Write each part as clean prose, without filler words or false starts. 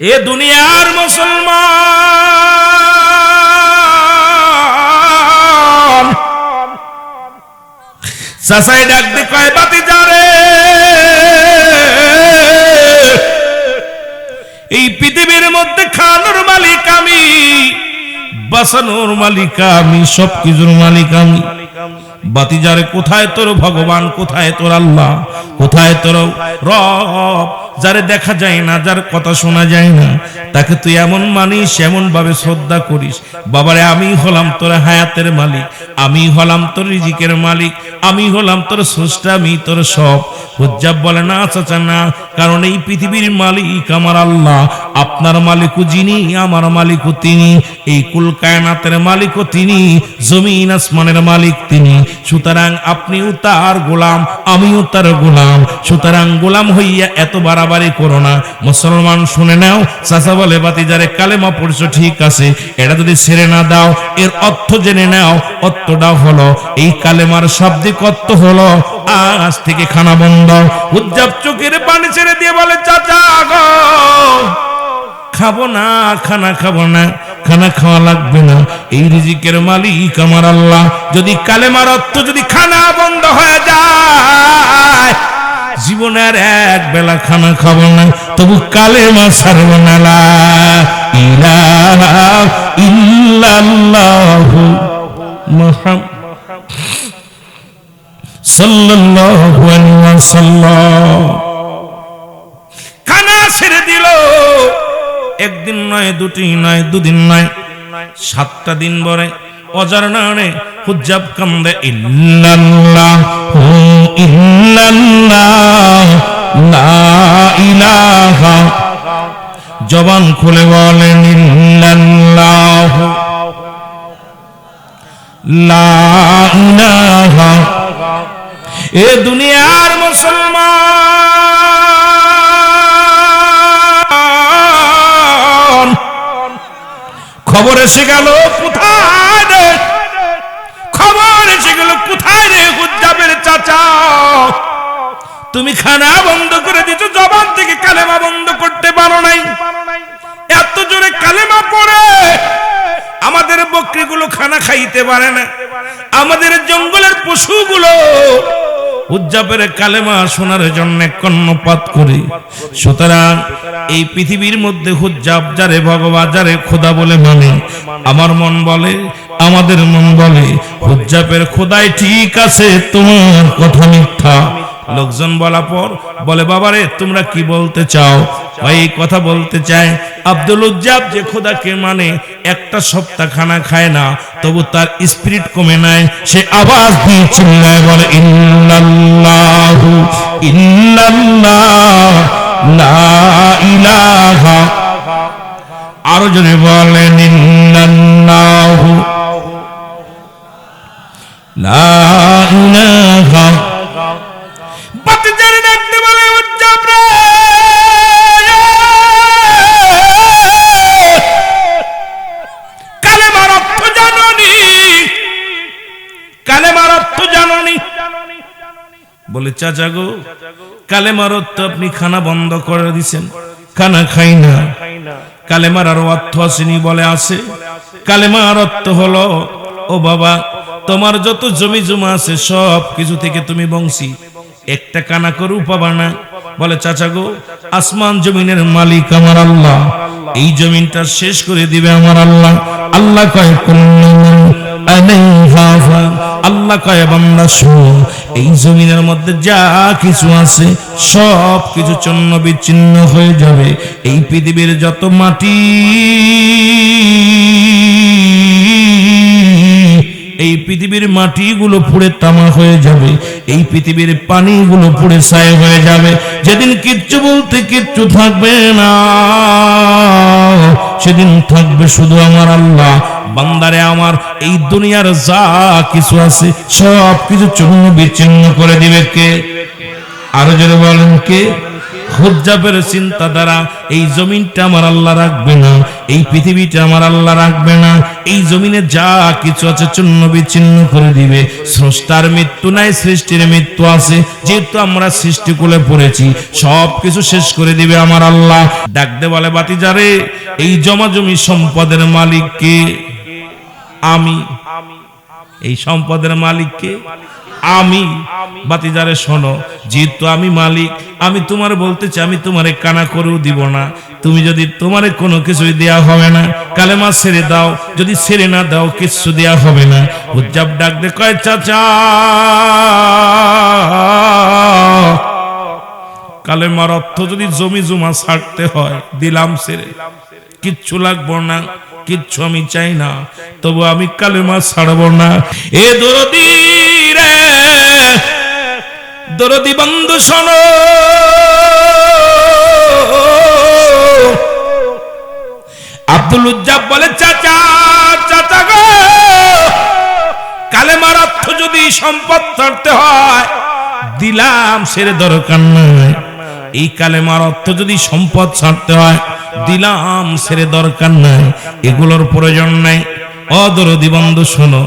এ দুনিয়ার মুসলমান চাচাই ডাক দিয়ে কয় ভাতিজা রে, এই পৃথিবীর মধ্যে খানোর মালিক আমি, বাঁচানোর মালিক আমি, সবকিছুর মালিক আমি। ভাতিজারে কোথায় তোর ভগবান, কোথায় তোর আল্লাহ, কোথায় তোর রব? যারে দেখা যায় না, যার কথা শোনা যায় না, তাকে তুই এমন মানিস, এমন ভাবে শ্রদ্ধা করিস। বাবারে আমি হলাম তোর হায়াতের মালিক, আমি হলাম তোর রিজিকের মালিক, আমি হলাম তোর স্রষ্টা, আমি তোর সব। হুজ্জাব বলে না চাচা না, কারণ এই পৃথিবীর মালিক আমার আল্লাহ, আপনার মালিকও যিনি, আমার মালিকও তিনি, এই কুল কায়নাতের মালিকও তিনি, জমিন আসমানের মালিক তিনি। সুতরাং আপনিও তার গোলাম, আমিও তার গোলাম। সুতরাং গোলাম হইয়া এত বাড়াবাড়ি করো না। মুসলমান শুনে নাও, চাচা বলে ভাতিজারে কালেমা পড়ছো ঠিক আছে, এটা যদি ছেড়ে না দাও, এর অর্থ জেনে নাও। অর্থটা হলো, এই কালেমার শাব্দিক অর্থ হলো আজ থেকে খানা বন্ধ। হুজ্জাব চোখের পানি ছেড়ে দিয়ে বলে চাচা গো, খাবো না, খানা খাবো না, খানা খাওয়া লাগবে না, এই রিজিকের মালিক আমার আল্লাহ। যদি কালেমার অর্থ যদি খানা বন্ধ হয়ে যায়, জীবনের এক বেলা খানা খাবো না, তবু কালেমা ছাড়বো না। লা ইলাহা ইল্লাল্লাহু মুহাম্মাদ সাল্লাল্লাহু আলাইহি ওয়াসাল্লাম। খানা ছেড়ে দিল, একদিন নয়, দুটি নয়, দুদিন নয়, 7টা দিন পরে অজার নামে হুজ্জাব কান্দে, ইল্লাল্লাহু ইল্লাল্লাহ লা ইলাহা, জবান খুলে বলেন ইল্লাল্লাহু লা ইলাহা। এ দুনিয়ার মুসলমান, খবর এসে গেল কোথায় রে, খবর এসে গেল কোথায় রে হুজ্জাবের চাচা, তুমি খানা বন্ধ করে দিছো, জবান থেকে কালেমা বন্ধ করতে পারো নাই। এত জোরে কালেমা পড়ে আমাদের বকরিগুলো খানা খাইতে পারে না, আমাদের জঙ্গলের পশুগুলো হুজ্জাবের কালেমা শোনার জন্য কর্ণপাত করে। সুতরাং এই পৃথিবীর মধ্যে হুজ্জাব যারে ভগবান, যারে খোদা বলে মানে, আমার মন বলে, আমাদের মন বলে হুজ্জাবের খোদাই ঠিক আছে, তোমার কথা মিথ্যা। লোকজন বলা পর বলে বাবারে তোমরা কি বলতে চাও? ভাই এই কথা বলতে চায়, আব্দুল উজ্জাব যে খোদাকে মানে, একটা সপ্তাহ খানা খায় না, তবু তার স্পিরিট কমে নাই। সে আওয়াজ দিয়ে চিল্লায় বলে ইল্লাল্লাহু ইল্লাল্লাহ লা ইলাহা। আরো জোরে বলেন ইল্লাল্লাহু লা ইলাহা। ভাতিজারে ডাকতে বলে উজ্জাব রে, কালেমার অর্থ জানোনি, কালেমার অর্থ জানোনি? বলে চাচা গো, কালেমার অর্থ আপনি খানা বন্ধ করে দিছেন, খানা খাই না। কালেমার আর অর্থ আসেনি? বলে আছে। কালেমার অর্থ হলো, ও বাবা তোমার যত জমি জমা আছে সব কিছু থেকে তুমি বংশী, একটা কানা করেও পাবা না। বলে চাচা গো, আসমান জমিনের মালিক আমার আল্লাহ, এই জমিনটা শেষ করে দিবে আমার আল্লাহ। আল্লাহ কয় আল্লাহ কয় বান্দা শুন, এই জমিনের মধ্যে যা কিছু আছে সব কিছু চন্ন বিচ্ছিন্ন হয়ে যাবে। এই পৃথিবীর যত মাটি, এই পৃথিবীর মাটিগুলো পুড়ে তামা হয়ে যাবে, এই পৃথিবীর পানিগুলো পুড়ে ছাই হয়ে যাবে। যেদিন কিচ্ছু বলতে কিচ্ছু থাকবে না, সেদিন থাকবে শুধু আমার আল্লাহ। বান্দারে আমার, এই দুনিয়ার যা কিছু আছে সব কিছু চূর্ণ বিচ্ছিন্ন করে দিবে কে? আরো জোরে বলেন কে? হুজ্জাবের চিন্তাধারা, এই জমিনটা আমার আল্লাহ রাখবে না, এই পৃথিবীটা আমার আল্লাহ রাখবে না, এই জমিনে যা কিছু আছে চূর্ণ বিচ্ছিন্ন করে দিবে। স্রষ্টার মৃত্যু নাই, সৃষ্টির মৃত্যু আছে, যেহেতু আমরা সৃষ্টিকুলে পড়েছি, সব কিছু শেষ করে দিবে আমার আল্লাহ। ডাকতে বলে বাতিজারে, এই জমা জমি সম্পদের মালিক কে? আমি। এই সম্পদের মালিক কে? আমি। বাতিজারে শোনো, যেহেতু আমি মালিক, আমি তোমার বলতে চাই, আমি তোমারে কানা করেও দিব না। তুমি যদি তোমারে কোনো কিছুই দেয়া হবে না, কালেমা ছেড়ে দাও, যদি ছেড়ে না দাও কিছু দেয়া হবে না। হুজ্জাব ডাক দে কয়, চাচা কালেমার অর্থ যদি জমি জমা ছাড়তে হয় দিলাম ছেড়ে, কিচ্ছু লাগবো না, কিচ্ছু আমি চাই না, তবু আমি কালেমা ছাড়ব না। এ দরদি রে, দরদি বন্ধু শোনো, আব্দুল উজ্জাব বলে, চাচা চাচা গো, কালেমার অর্থ যদি সম্পদ ছাড়তে হয় দিলাম ছেড়ে দরকার নাই। এই কালেমার অর্থ যদি সম্পদ ছাড়তে হয় দিলাম ছেড়ে দরকার নাই, এগুলোর প্রয়োজন নাই। অদরদি বন্ধু শোনো,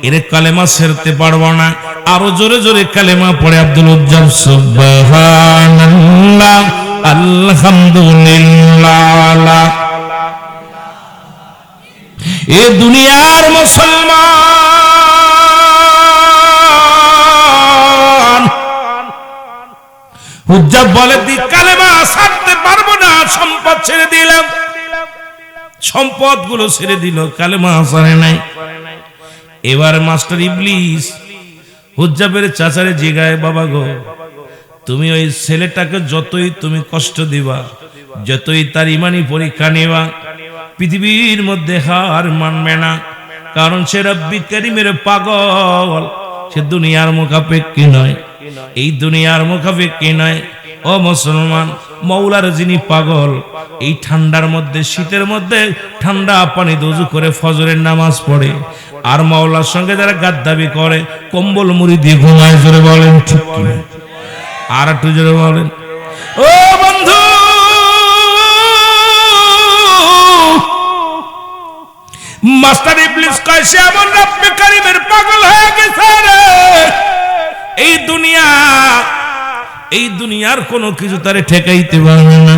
এর কালেমা ছেড়তে পারবো না। আরো জোরে জোরে কালেমা পড়ে আব্দুল উজ্জাব সুবহানাল্লাহ আলহামদুলিল্লাহ। এ দুনিয়ার মুসলমান, হুজ্জাব বলে দি কালেমা ছাড়তে পারবো না, সম্পদ ছেড়ে দিলাম। সম্পদ গুলো ছেড়ে দিল, কালেমা ছাড়ে নাই। এবার মাস্টার ইবলিস হুজ্জাবের চাচারে জিগায়, বাবা গো, তুমি ওই ছেলেটাকে যতই তুমি কষ্ট দিবা, যতই তার ইমানি পরীক্ষা নেবা, পৃথিবীর মধ্যে হার মানবে না, কারণ সে রব্বি কারীমের পাগল, সে দুনিয়ার মুখাপেক্ষী নয়, এই দুনিয়ার মুখাপেক্ষী নয়। ও মুসলমান, মৌলার যিনি পাগল, এই ঠান্ডার মধ্যে, শীতের মধ্যে ঠান্ডা পানি ওযু করে ফজরের নামাজ পড়ে, আর মৌলার সঙ্গে যারা গাদ্দাবি করে কম্বল মুড়ি দিয়ে ঘুমায়। জোরে বলেন ঠিক কি? আর একটু জোরে বলেন। ও বন্ধু, মাস্টার ইবলিস কয়, সে এমন রব্বে কারীমের পাগল হয়ে গেছে রে, এই দুনিয়া, এই দুনিয়ার কোনো কিছু তারে ঠেকাইতে পারবে না,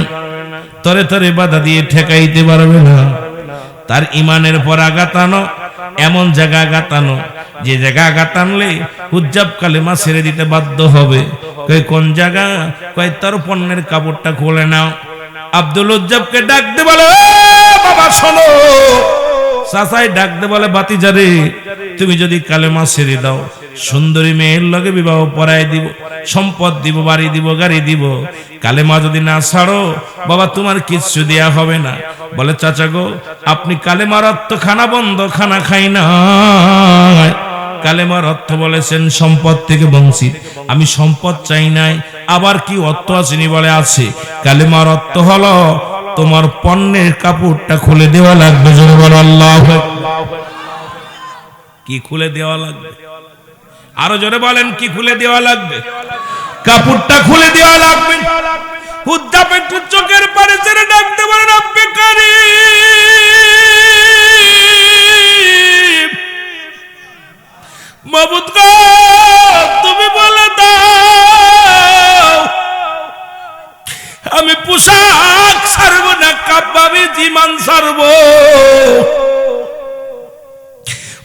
তরে তরে বাধা দিয়ে ঠেকাইতে পারবে না। তার ইমানের পর আঘাত আনো, এমন জায়গা আঘাত আনো যে জায়গা আঘাত আনলে হুজ্জাব কালেমা ছেড়ে দিতে বাধ্য হবে। কই কোন জায়গা? কয় তার পণ্যের কাপড়টা খুলে নাও। আব্দুল উজ্জাবকে ডাক দে বলে, বাবা শোনো। চাচাই ডাক দে বলে, বাতিজারে তুমি যদি কালেমা ছেড়ে দাও, সুন্দরী মেয়ের লগে বিবাহ পড়াই দিব, সম্পদ দিব, বাড়ি দিব, গাড়ি দিব। কালেমা যদি না ছাড়ো বাবা, তোমার কিচ্ছু দেয়া হবে না। বলে, চাচা গো, আপনি কালেমার অর্থ খানা বন্ধ, খানা খাই না। কালেমার অর্থ বলেছেন সম্পদ থেকে বঞ্চিত, আমি সম্পদ চাই নাই। আবার কি অর্থ আসেনি? বলে আছে। কালেমার অর্থ হলো তোমার পণ্যের কাপড়টা খুলে দেওয়া লাগবে। জোরে বলো আল্লাহু আকবার। কি খুলে দেওয়া লাগবে? আরো জোরে বলেন, কি খুলে দেওয়া লাগবে? কাপড়টা খুলে দেওয়া লাগবে। হুজ্জাব একটু চোখের পানি ছেড়ে ডাকতে বলেন, রব্বে কারীম, মাবুদ গো, তুমি বলে দাও আমি পোশাক ছাড়বো না, কাব্বাবি জীবন ছাড়বো।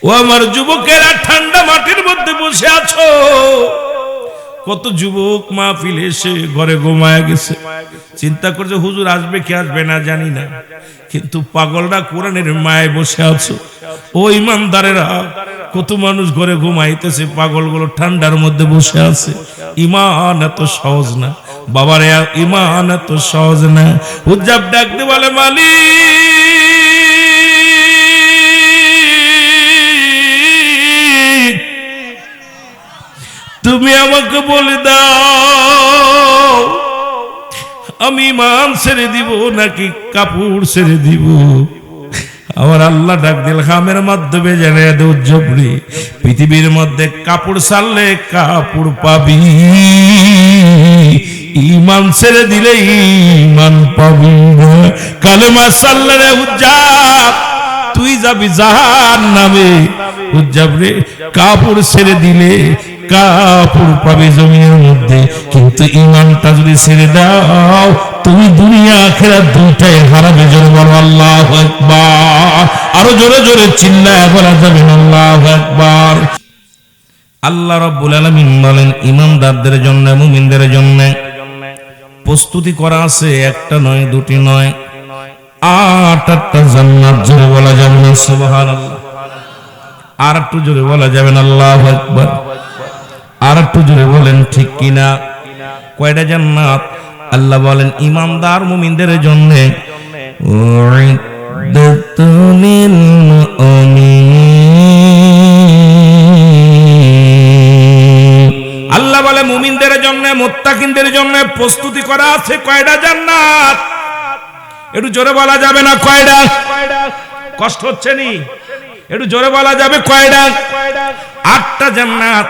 ও আমার যুবকেরা, ঠান্ডা মাটির মধ্যে বসে আছো, কত যুবক মাহফিলে এসে ঘরে ঘুমায় গেছে, চিন্তা করছে হুজুর আসবে কি আসবে না জানি না, কিন্তু পাগলরা কোরআনের মায়ে বসে আছো। ও ইমানদারেরা, কত মানুষ ঘরে ঘুমাইতেছে, পাগলগুলো ঠান্ডার মধ্যে বসে আছে। ঈমান এত সহজ না বাবারে, ঈমান এত সহজ না। হুজ্জাব ডাকতে বলে, মালিক তুমি আমাকে বলে দাও, আমি ঈমান ছেড়ে দিব নাকি কাপড় ছেড়ে দিব? আমার আল্লাহ ডাক দিল খামের মাধ্যমে জানিয়ে দে, উজ্জবরি পৃথিবীর মধ্যে কাপড় ছাড়লে কাপড় পাবি, ঈমান ছেড়ে দিলে ঈমান পাবি না। কালেমা সাল্লারে হুজ্জাত, তুই যাবি জাহান্নামে। হুজ্জাব রে, কাপড় ছেড়ে দিলে কাপড় পাবে জমিনের মধ্যে, কিন্তু ঈমানটা যদি ছেড়ে দাও তুমি দুনিয়া আখিরাত দুইটাই হারাবে। জোরে বলো আল্লাহু আকবার। আরো জোরে জোরে চিল্লায় বলা যাবে না আল্লাহু আকবার। আল্লাহ রাব্বুল আলামিন বলেন ঈমানদারদের জন্য, মুমিনদের জন্য প্রস্তুতি করা আছে, একটা নয়, দুটি নয়, 8টা জান্নাত। জোরে বলা যাবে না সুবহানাল্লাহ। আর একটু জোরে বলা যাবে না আল্লাহু আকবার। আর একটু জোরে বলেন ঠিক কিনা। কয়টা জান্নাত? আল্লাহ বলেন ঈমানদার মুমিনদের জন্য উইদ্দাতুল মুমিনিন। আল্লাহ বলে মুমিনদের জন্য, মুত্তাকিনদের জন্য প্রস্তুতি করা আছে। কয়টা জান্নাত? একটু জোরে বলা যাবে না কয়টা? কষ্ট হচ্ছে নি? একটু জোরে বলা যাবে কয়টা? 8টা জান্নাত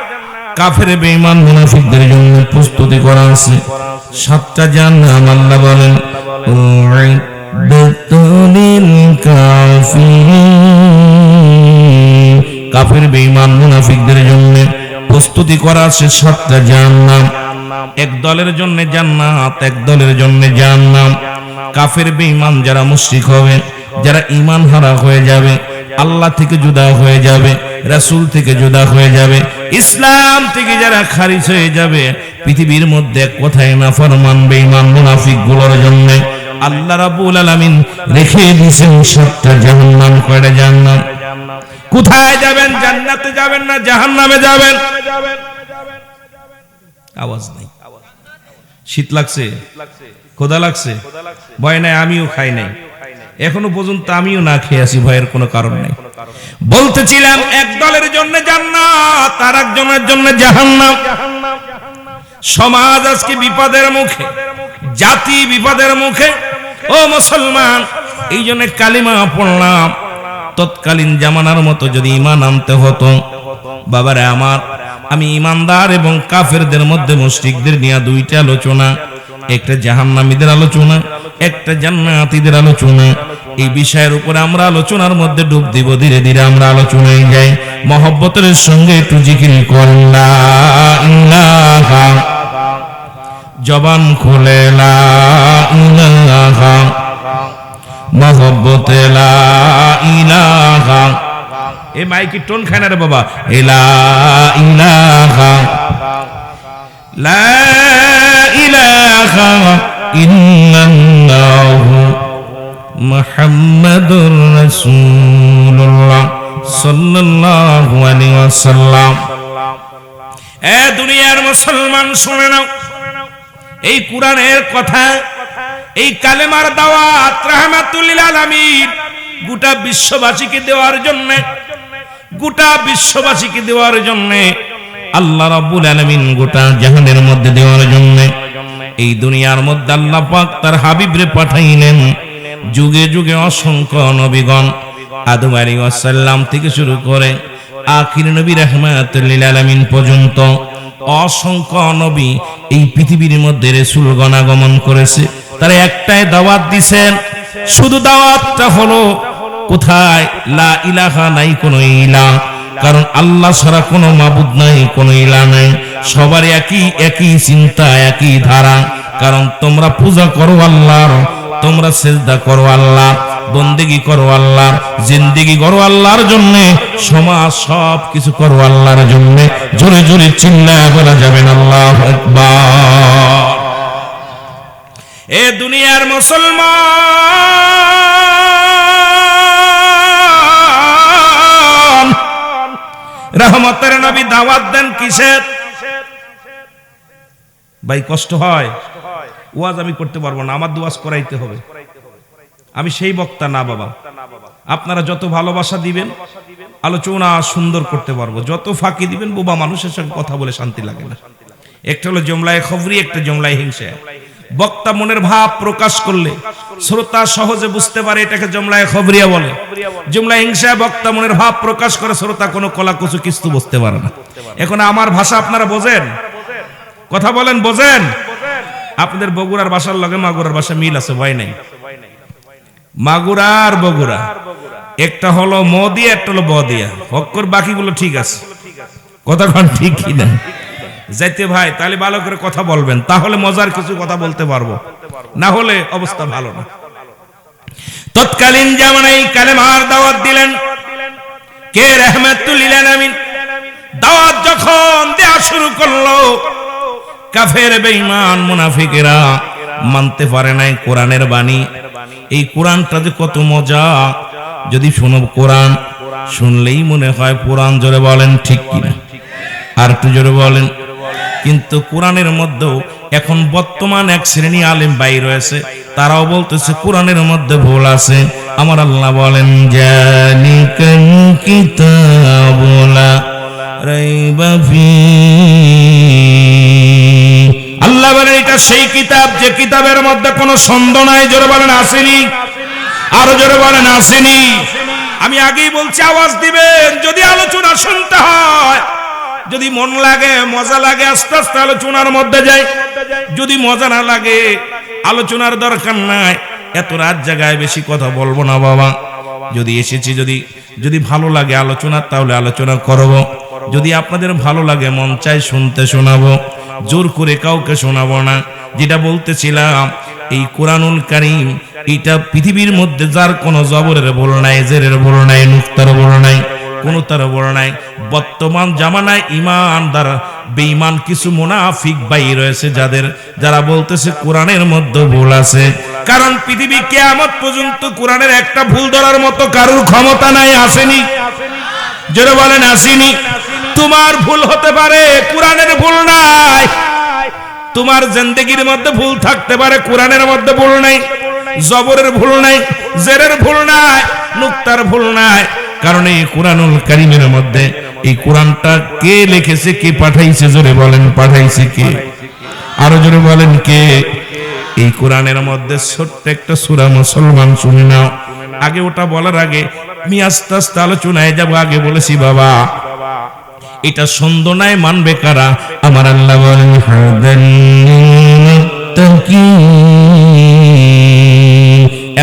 কাফের বেঈমান মুনাফিকদের জন্য প্রস্তুতি করা আছে। 7টা জাহান্নাম আল্লাহ বলেন উইদ্দাতুল কাফিরিন। কাফের বেঈমান মুনাফিকদের জন্য প্রস্তুতি করা আছে 7টা জাহান্নাম। এক দলের জন্য জান্নাত, এক দলের জন্য জাহান্নাম। কাফের বেঈমান যারা মুশরিক হবে, যারা ঈমান হারা হয়ে যাবে, আল্লাহ থেকে জুদা হয়ে যাবে, রাসূল থেকে জুদা হয়ে যাবে, ইসলাম থেকে যারা খারিজ হয়ে যাবে, পৃথিবীর মধ্যে এক কথায় নাফরমান বেঈমান মুনাফিক গুলোর জন্য আল্লাহ রাব্বুল আলামিন রেখে দিয়েছেন 7টা জাহান্নাম। কয়টা জাহান্নাম? কোথায় যাবেন? জান্নাতে যাবেন না জাহান্নামে যাবেন? আওয়াজ নাই। শীত লাগছে, ক্ষুধা লাগছে, ভয় নাই, আমিও খাই নাই এখনো পর্যন্ত, আমিও না খেয়ে আছি, ভয়ের কোনো কারণ নেই। বলতেছিলাম এক দলের জন্য জান্নাত, আর একজনের জন্য জাহান্নাম। সমাজ আজকে বিপদের মুখে, জাতি বিপদের মুখে। ও মুসলমান, এই জন্য কালিমা পড়লাম। তৎকালীন জামানার মতো যদি ঈমান আনতে হতো, বাবারে আমার, আমি ঈমানদার এবং কাফেরদের মধ্যে মুশরিকদের নিয়ে 2টা আলোচনা, একটা জাহান্নামীদের আলোচনা, একটা জান্নাতীদের আলোচনা। এই বিষয়ের উপরে আমরা আলোচনার মধ্যে ডুব দিব। ধীরে ধীরে আমরা আলোচনায় যাই। মহব্বতের সঙ্গে একটু জিকির করেন লা ইলাহা, জবান খুলে লা ইলাহা, মহব্বতে লা ইলাহা। এই মাইকি টোন খায় না রে বাবা। লা ইলাহা, লা ইলাহা ইল্লাল্লাহু মুহাম্মাদুর রাসূলুল্লাহ সাল্লাল্লাহু আলাইহি ওয়াসাল্লাম। এ দুনিয়ার মুসলমান শুনে নাও, এই কোরআনের কথা, এই কালেমার দাওয়াত রাহমাতুল লিল আলামিন গোটা বিশ্ববাসীকে দেওয়ার জন্য, গোটা বিশ্ববাসীকে দেওয়ার জন্য, আল্লাহ রাব্বুল আলামিন গোটা জাহানের মধ্যে দেওয়ার জন্য এই দুনিয়ার মধ্যে আল্লাহ পাক তার হাবিবরে পাঠাইলেন। যুগে যুগে অসংখ্য নবীগণ, আদম আলাইহিস সালাম থেকে শুরু করে আখির নবী রাহমাতুল লিল আলামিন পর্যন্ত অসংখ্য নবী এই পৃথিবীর মধ্যে রাসূলগণ আগমন করেছে। তারা একটাই দাওয়াত দিবেন, শুধু দাওয়াতটা হলো কোথায়? লা ইলাহা, নাই কোনো ইলাহ, কারণ আল্লাহ ছাড়া কোনো মাবুদ নাই, কোনো ইলাহ নাই। সবার একই চিন্তা, একই ধারা। কারণ তোমরা পূজা করো আল্লাহর, তোমরা সিজদা করো আল্লাহ, বন্দেগী করো আল্লাহ, জিন্দেগি করো আল্লাহর জন্য, সমাজ সব কিছু করো আল্লাহর জন্য। জোরে জোরে চিল্লায় বলা যাবেন আল্লাহু আকবার। এ দুনিয়ার মুসলমান, রহমতের নবী দাওয়াত দেন কিসের? ভাই কষ্ট হয়, ওয়াজ আমি করতে পারবো না, আমার দুয়াজ করাইতে হবে। আমি সেই বক্তা না বাবা। আপনারা যত ভালোবাসা দিবেন আলোচনা সুন্দর করতে পারবো, যত ফাঁকি দিবেন বোবা মানুষের সঙ্গে কথা বলে শান্তি লাগে না। একটা হলো জমলায় খবরি, একটা জমলায় হিংসা। বক্তা মনের ভাব প্রকাশ করলে শ্রোতা সহজে বুঝতে পারে, এটাকে জমলায় খবরিয়া বলে। জমলায় হিংসা বক্তা মনের ভাব প্রকাশ করে, শ্রোতা কোনো কলা কচু কিছু বুঝতে পারে না। এখন আমার ভাষা আপনারা বোঝেন? কথা বলেন, বোঝেন? আপনাদের বগুড়ার ভাষার লগে মাগুরার ভাষা মিল আছে, ভয় নাই। মাগুরা আর বগুড়া একটা হলো ম দিয়ে, একটা হলো ব দিয়া, অক্ষর বাকিগুলো ঠিক আছে। কথা কোন ঠিক কিনা? যাইতে ভাই তাহলে ভালো করে কথা বলবেন, তাহলে মজার কিছু কথা বলতে পারবো, না হলে অবস্থা ভালো না। তৎকালীন জামানায় কালেমার দাওয়াত দিলেন কে? রাহমাতুল লিল আলামিন। দাওয়াত যখন দেয়া শুরু করলো, কাফের বেঈমান মুনাফিকেরা মানতে পারে নাই কোরআনের বাণী। এই কোরআনটা যে কত মজা, যদি শুনো কোরআন শুনলেই মনে হয় কোরআন। জোরে বলেন ঠিক কিনা? আর একটু জোরে বলেন। কিন্তু কোরআনের মধ্যেও এখন বর্তমান এক শ্রেণী আলেম বাইর রয়েছে, তারাও বলতেছে কোরআনের মধ্যে ভুল আছে। আমার আল্লাহ বলেন জালিকাল কিতাবু লা রাইবা ফীহি। আল্লাহ বলেন এটা সেই কিতাব যে কিতাবের মধ্যে কোনো সন্দেহ নাই। জোরে বলেন আসেনি? আরো জোরে বলেন আসেনি? আমি আগেই বলছি আওয়াজ দিবেন যদি আলোচনা শুনতে হয়। যদি মন লাগে মজা লাগে আস্তে আস্তে আলোচনার মধ্যে যাই, যদি মজা না লাগে আলোচনার দরকার নাই। এত রাত জায়গায় বেশি কথা বলবো না বাবা। যদি এসেছি যদি ভালো লাগে আলোচনা তাহলে আলোচনা করব। যদি আপনাদের ভালো লাগে মন চাই শুনতে শোনাবো, জোর করে কাউকে শোনাবো না। যেটা বলতেছিলাম এই কোরআনুল কারীম এটা পৃথিবীর মধ্যে যার কোনো জবরের ভুল নাই, জেরের ভুল নাই, নুক্তার ভুল নাই, কোন তার ভুল নাই। বর্তমান জামানায় ইমানদার বেঈমান কিছু মুনাফিক ভাই রয়েছে যারা বলতেছে কোরআনের মধ্যে ভুল আছে। কারণ পৃথিবী কিয়ামত পর্যন্ত কোরআনের একটা ভুল ধরার মতো কারোর ক্ষমতা নাই। আসেনি? যারা বলেন আসেনি? তোমার ভুল হতে পারে, কোরআনের ভুল নাই। তোমার জিন্দেগির মধ্যে ভুল থাকতে পারে, কোরআনের মধ্যে ভুল নাই। জবরের ভুল নাই, জেরের ভুল নাই, নুক্তার ভুল নাই। কারণ এই কোরআনুল কারীমের মধ্যে এই কোরআনটা কে লিখেছে, কে পাঠাইছে? জোরে বলেন পাঠাইছে কে? আরো জোরে বলেন কে? এই কোরআনের মধ্যে ছোট্ট একটা সূরা মুসলমান শুনে নাও। আগে ওটা বলার আগে আমি আস্তে আস্তে আলোচনায় যাব। আগে বলেছি বাবা এটা সন্দেহ নাই, মানবে কারা? আমার আল্লাহ বলেন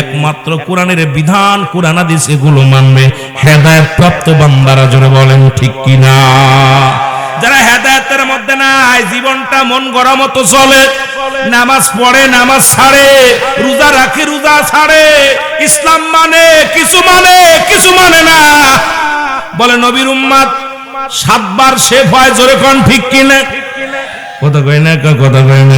একমাত্র কোরআনের বিধান, কোরআন হাদিস এগুলো মানবে হেদায়েত প্রাপ্ত বান্দারা। জোরে বলেন ঠিক কিনা? যারা হেদায়েতের মধ্যে নাই, জীবনটা মন গড়া মতো চলে, নামাজ পড়ে নামাজ ছাড়ে, রোজা রাখে রোজা ছাড়ে, ইসলাম মানে কিছু মানে না। বলে নবীর উম্মত 7 বার শেফ হয়। জোরে কোন ঠিক কিনা? কথা কই না, কথা কই না।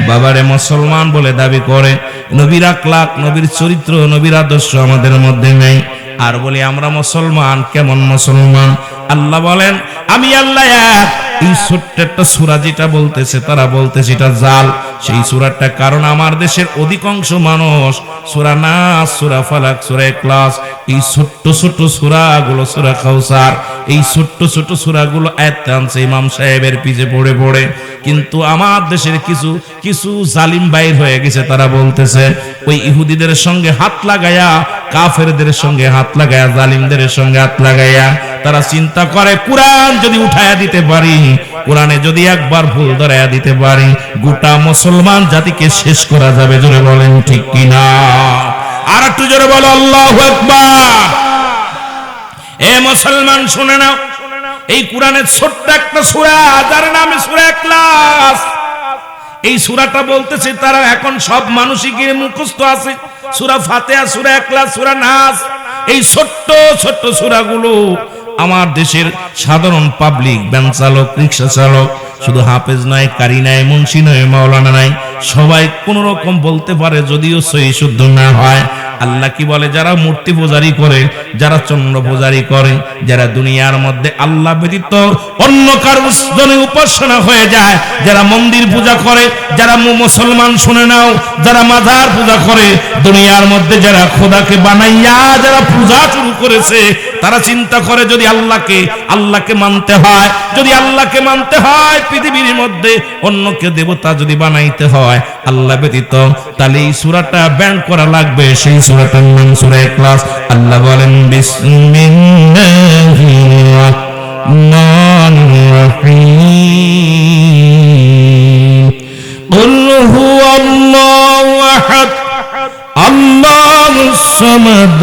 বাবারে মুসলমান বলে দাবি করে, নবীর আখলাক, নবীর চরিত্র, নবীর আদর্শ আমাদের মধ্যে নেই। আর বলি আমরা মুসলমান। কেমন মুসলমান? আল্লাহ বলেন আমি আল্লাহ এক। এই ছোট্ট একটা সূরা যেটা বলতেছে তারা বলতেছে এটা জাল। সেই সূরাটা কারণ আমার দেশের অধিকাংশ মানুষ সূরা নাস, সূরা ফালাক, সূরা ইখলাস, এই ছোট্ট ছোট্ট সূরাগুলো, সূরা কাউসার, এই ছোট্ট ছোট্ট সূরাগুলো আয়াত আনছে ইমাম সাহেবের পিছে পড়ে পড়ে। কিন্তু আমার দেশের কিছু জালিম বাইর হয়ে গেছে, তারা বলতেছে ওই ইহুদিদের সঙ্গে হাত লাগায়া, কাফেরদের সঙ্গে হাত লাগায়া, জালিমদের সঙ্গে হাত লাগায়া তারা চিন্তা করে কোরআন যদি উঠায়া দিতে পারি, কোরআনে যদি একবার ভুল ধরায়া দিতে পারি, গোটা মুসলমান জাতিকে শেষ করা যাবে। জোরে বলেন ঠিক কিনা? আর একটু জোরে বলো আল্লাহু আকবার। এ মুসলমান শুনে নাও, এই কোরআনের ছোট্ট একটা সূরা যার নাম সূরা ইখলাস, এই সূরাটা বলতেছে তারা এখন সব মানুষই কি মুখস্থ আছে। সূরা ফাতিহা, সূরা ইখলাস, সূরা নাস, এই ছোট্ট ছোট্ট সূরাগুলো আমার দেশের সাধারণ পাবলিক, ভ্যান চালক, রিক্সা চালক, শুধু হাফেজ নয়, কারি নাই, মুন্সি নয়, মাওলানা নাই, সবাই কোন রকম বলতে পারে, যদিও সহি শুদ্ধ না হয়। আল্লাহ কি বলে? যারা মূর্তি পূজারি করে, যারা চন্দ্র পূজারি করে, যারা দুনিয়ার মধ্যে আল্লাহ ব্যতীত অন্য কারো উপাসনা হয়ে যায়, যারা মন্দির পূজা করে, যারা মুসলমান শুনে নাও, যারা মাজার পূজা করে, দুনিয়ার মধ্যে যারা খোদাকে বানাইয়া যারা পূজা শুরু করেছে, তারা চিন্তা করে যদি আল্লাহকে মানতে হয়, যদি আল্লাহকে মানতে হয়, পৃথিবীর মধ্যে অন্যকে দেবতা যদি বানাইতে হয় আল্লাহ ব্যতীত, তাহলে এই সূরাটা ব্যান করা লাগবে। সেই সূরাটার নাম সূরা ইখলাস। আল্লাহ বলেন বিসমিল্লাহির রাহমানির রাহিম কুল الصمد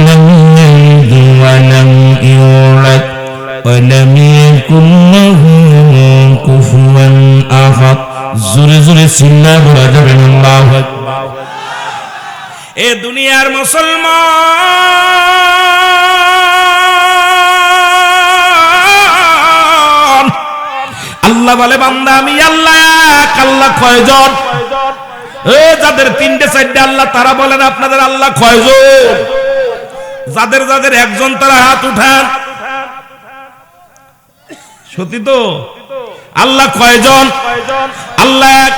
لم يلد ولم يولد ولم يكن له كفوا أحد জোরে জোরে চিল্লা বলা যাবে না আল্লাহু আকবার। এ দুনিয়ার মুসলমান, আল্লাহ বলে বান্দা আমি আল্লাহ এক। আল্লাহ কয়জন? যাদের তিনটে চারটে আল্লাহ তারা বলেন আপনাদের আল্লাহ কয়জন? যাদের যাদের একজন তারা হাত উঠান। সত্যি তো? আল্লাহ কয়জন? আল্লাহ এক।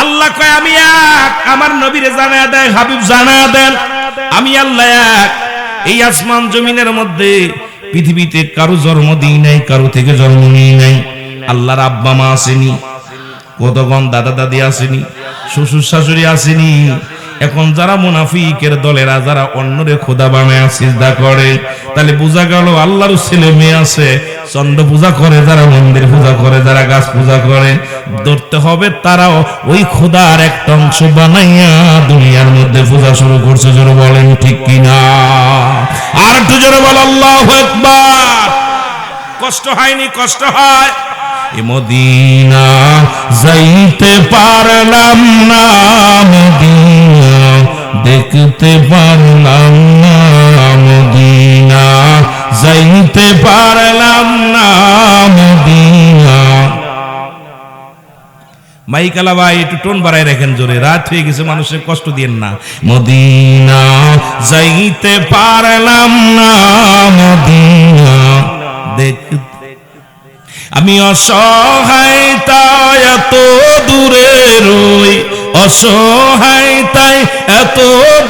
আল্লাহ কয় আমি এক। আমার নবীরে জানায়া দেয়, হাবিব জানায়া দেন আমি আল্লাহ এক। এই আসমান জমিনের মধ্যে পৃথিবীতে কারো জন্ম দিই নাই, কারো থেকে জন্ম নিই নাই। আল্লাহর আব্বা মা আসেনি, কতক্ষণ দাদা দাদি আসেনি, শ্বশুর শাশুড়ি আসেনি। এখন যারা মুনাফিকের দলেরা যারা অন্যরে খোদা বানায় সিজদা করে, তাহলে বোঝা গেল আল্লাহর ছেলে মেয়ে আছে, চন্দ্র পূজা করে, যারা মন্দির পূজা করে, যারা গাছ পূজা করে, ধরতে হবে তারাও ওই খোদার একটা অংশ বানাইয়া দুনিয়ার মধ্যে পূজা শুরু করছে। জোরে বলেন ঠিক কিনা? আর একটু জোরে বল আল্লাহু আকবার। কষ্ট হয়নি? কষ্ট হয়। মদিনা যাইতে পারলাম না, মদিনা দেখতে পারলাম না, মদিনা যাইতে পারলাম না, মদিনা। মাইকালা ভাই একটু টোন বাড়ায় রাখেন জোরে, রাত হয়ে গেছে, মানুষের কষ্ট দিয়েন না। মদিনা যাইতে পারলাম না, মদিনা দেখতে। আমি অসহায় তাই এত দূরে রই, অসহায় তাই এত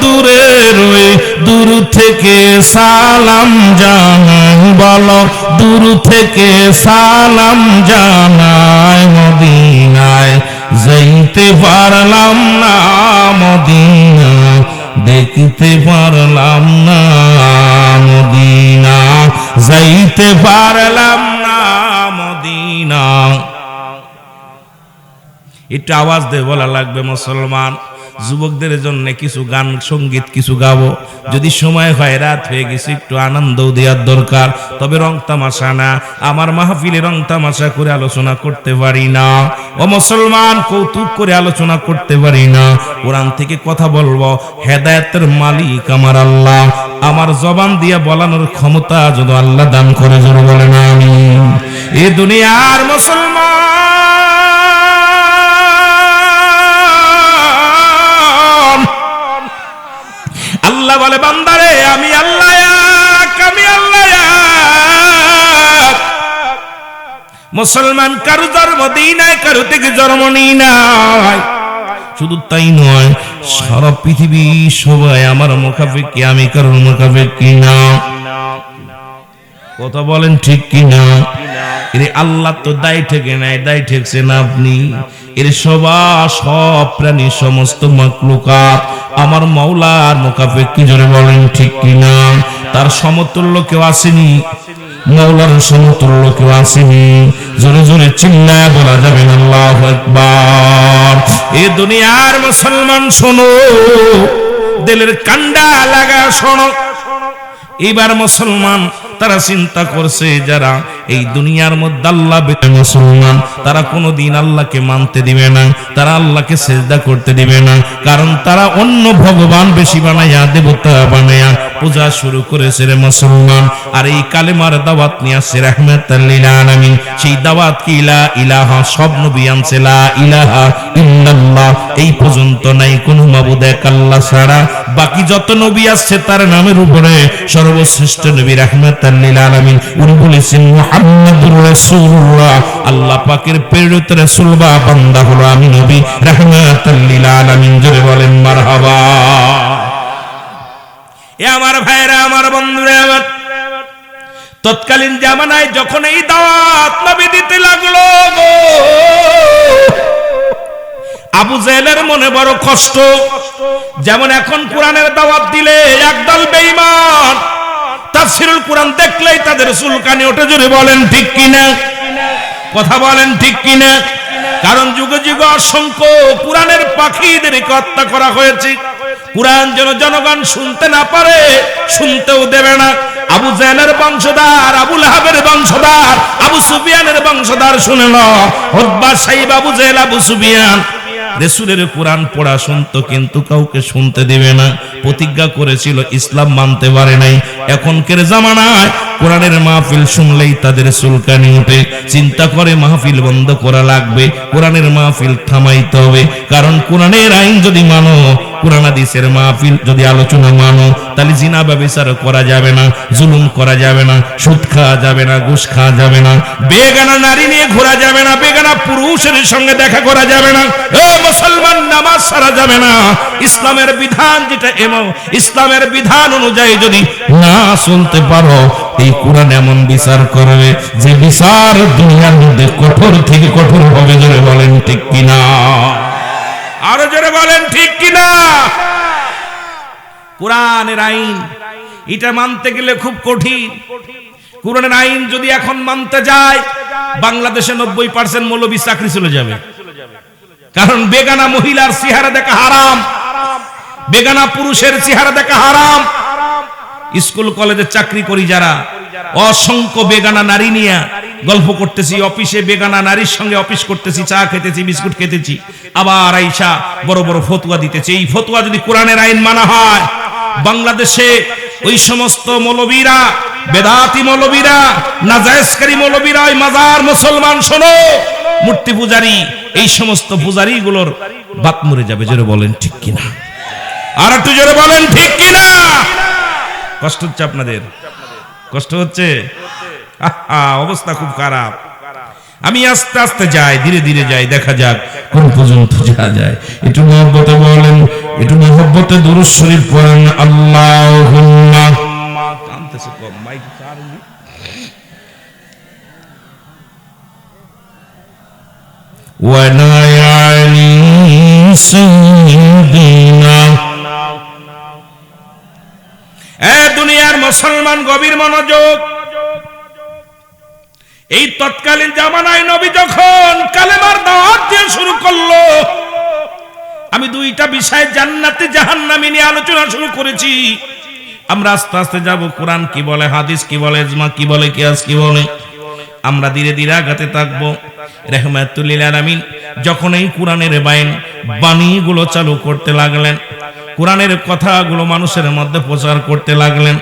দূরে রই, দূর থেকে সালাম জানাই, বলো দূর থেকে সালাম জানাই। মদিনায় যাইতে পারলাম না, মদিনা দেখতে পারলাম না, মদিনা যাইতে পারলাম না, মদিনা। একটু আওয়াজ দিয়ে বলা লাগবে মুসলমান। যুবকদের জন্য কিছু গান সঙ্গীত কিছু গাবো, যদি সময় হয়, রাত হয়ে গেছে, একটু আনন্দ দেওয়ার দরকার। তবে রং তামাশা না, আমার মাহফিলে রং তামাশা করে আলোচনা করতে পারি না। ও মুসলমান, কৌতুক করে আলোচনা করতে পারি না। কোরআন থেকে কথা বলবো, হেদায়েতের মালিক আমার আল্লাহ। আমার জবান দিয়ে বলানোর ক্ষমতা যদি আল্লাহ দান করে, জোরে বলেন আমিন। এই দুনিয়ার মুসলমান, আল্লাহ বলে বান্দারে আমি আল্লাহ এক, আমি আল্লাহ এক। মুসলমান কারো জন্ম দিই নাই, কারো থেকে জন্ম নিই নাই। শুধু তাই নয়, সারা পৃথিবী সবাই আমার মুখাপেক্ষী, আমি কারোর মুখাপেক্ষী না। কথা বলেন ঠিক কিনা? এরে আল্লাহ তো দায় ঠেকে নাই, দায় ঠেকছেন আপনি। এর সব প্রাণী, সমস্ত মাখলুকাত আমার মাওলার মুখাপেক্ষী। জোরে বলেন ঠিক কিনা? তার সমতুল্য কেউ আসেনি, মাওলার সমতুল্য কেউ আসেনি। জোরে জোরে চিল্লায় বলা যাবে না আল্লাহু আকবার। এ দুনিয়ার মুসলমান শোনো, দিলের কান্ডা লাগা শোনো। এবার মুসলমান তারা চিন্তা করছে, যারা এই দুনিয়ার মধ্যে আল্লাহ মুসলমান, তারা কোনোদিন আল্লাহকে মানতে দিবে না, তারা আল্লাহকে সেজদা করতে দিবে না। কারণ তারা অন্য ভগবান বেশি বানাইয়া, দেবতা বানাইয়া পূজা শুরু করেছে রে মুসলমান। আর এই কালেমার দাওয়াত নিয়ে আসছে রাহমাতাল লিল আলামিন। সেই দাওয়াত কি লা ইলাহা, সব নবী আনছে লা ইলাহা ইল্লাল্লাহ। এই পর্যন্ত নাই কোন মাবুদ এক আল্লাহ ছাড়া। বাকি যত নবী আসছে তার নামের উপরে সর্বশ্রেষ্ঠ নবী রাহমাতাল লিল আলামিন, উনি বলেছেন মুহাম্মাদুর রাসূলুল্লাহ। আল্লাহ পাকের প্রেরিত রাসূল বা বান্দা হলো আমি নবী রাহমাতাল লিল আলামিন। জোরে বলেন মারহাবা। এ আমার ভাইরা, আমার বন্ধুরা, আমার তৎকালীন জামানায় যখন এই দাওয়াত নবী দিতে লাগলো, আবু জেহেলের মনে বড় কষ্ট। যেমন এখন কোরআনের দাওয়াত দিলে একদল বেঈমান তাফসীরুল কোরআন দেখলেই তাদের চুলকানি ওঠে। জোরে বলেন ঠিক কিনা? কথা বলেন ঠিক কিনা? কারণ যুগে যুগে অসংখ্য কুরআনের পাখীদের হত্যা করা হয়েছে। কুরআন যেন জনগণ শুনতে না পারে, শুনতেও দেবে না। আবু জাহেলের বংশধর, আবু লাহাবের বংশধর, আবু সুফিয়ানের বংশধর শুনে না, উতবা সাইব, আবু জাহেল, আবু সুফিয়ান রাসূলের কুরআন পড়া শুনতো, কিন্তু কাউকে শুনতে দিবে না। প্রতিজ্ঞা করেছিল, ইসলাম মানতে পারে নাই। এখনকার জামানায় কোরআনের মাহফিল শুনলেই তাদের চুলকানি ওঠে, চিন্তা করে মাহফিল বন্ধ করা লাগবে, কোরআনের মাহফিল থামাইতে হবে। কারণ কোরআনের আইন যদি মানো, কোরআন হাদিসের মাহফিল যদি আলোচনা মানো, তাহলে জিনা ব্যভিচার করা যাবে না, জুলুম করা যাবে না, সুদ খাওয়া যাবে না, ঘুষ খাওয়া যাবে না, বেগানা নারী নিয়ে ঘোরা যাবে না, বেগানা পুরুষের সঙ্গে দেখা করা যাবে না, মুসলমান নামাজ ছাড়া যাবে না। ইসলামের বিধান যেটা, ইসলামের বিধান অনুযায়ী যদি না চলতে পারো, এই কোরআন এমন বিচার করবে যে বিচার দুনিয়ার মধ্যে কঠোর থেকে কঠোর হবে। জোরে বলেন ঠিক কিনা? আরো জোরে বলেন ঠিক কিনা? কোরআনের আইন এটা মানতে গেলে খুব কঠিন। কোরআনের আইন যদি এখন মানতে যায়, বাংলাদেশে 90% মৌলবী চাকরি চলে যাবে। কারণ বেগানা মহিলার চেহারা দেখা হারাম, বেগানা পুরুষের চেহারা দেখা হারাম। স্কুল কলেজে চাকরি করি যারা, অসংখ্য বেগানা নারী নিয়ে গল্প করতেছি, অফিসে বেগানা নারীর সঙ্গে অফিস করতেছি, চা খেতেছি, বিস্কুট খেতেছি, আবার আইসা বড় বড় ফতোয়া দিতেছি। এই ফতোয়া যদি কোরআনের আইন মানা হয়, বাংলাদেশে ওই সমস্ত মৌলবীরা, বেদাতি মৌলবীরা, নাজায়েজকারী মৌলবীরা, ওই মাজার মুসলমান, শোনো, মূর্তি পূজারী, এই সমস্ত পূজারী গুলোর বাত মরে যাবে। জোরে বলেন ঠিক কিনা? আর একটু জোরে বলেন ঠিক কিনা? কষ্ট হচ্ছে আপনাদের? কষ্ট হচ্ছে? অবস্থা খুব খারাপ। আমি আস্তে আস্তে যাই, ধীরে ধীরে যাই, দেখা যাক কোন পর্যন্ত যাওয়া যায়। একটু মহব্বতে বলেন, একটু মহব্বতে দুরূদ শরীফ পড়েন। আল্লাহুম্মা কানতেছে কম মাইক চার ওয়া নায়ালি সাইয়্যিদিনা। এ দুনিয়ার মুসলমান, গভীর মনোযোগ। এই তৎকালীন জামানায় নবী যখন কালেমার দাওয়াত দিয়ে শুরু করলো, আমি দুইটা বিষয়, জান্নাতি জাহান্নামী নিয়ে আলোচনা শুরু করেছি। আমরা আস্তে আস্তে যাব, কোরআন কি বলে, হাদিস কি বলে, ইজমা কি বলে, কিয়াস কি বলে, আমরা ধীরে ধীরে আগাতে থাকবো। রাহমাতুল লিল আলামিন যখন এই কোরআনের বাণীগুলো চালু করতে লাগলেন, কোরআনের কথাগুলো মানুষের মধ্যে প্রচার করতে লাগলেন,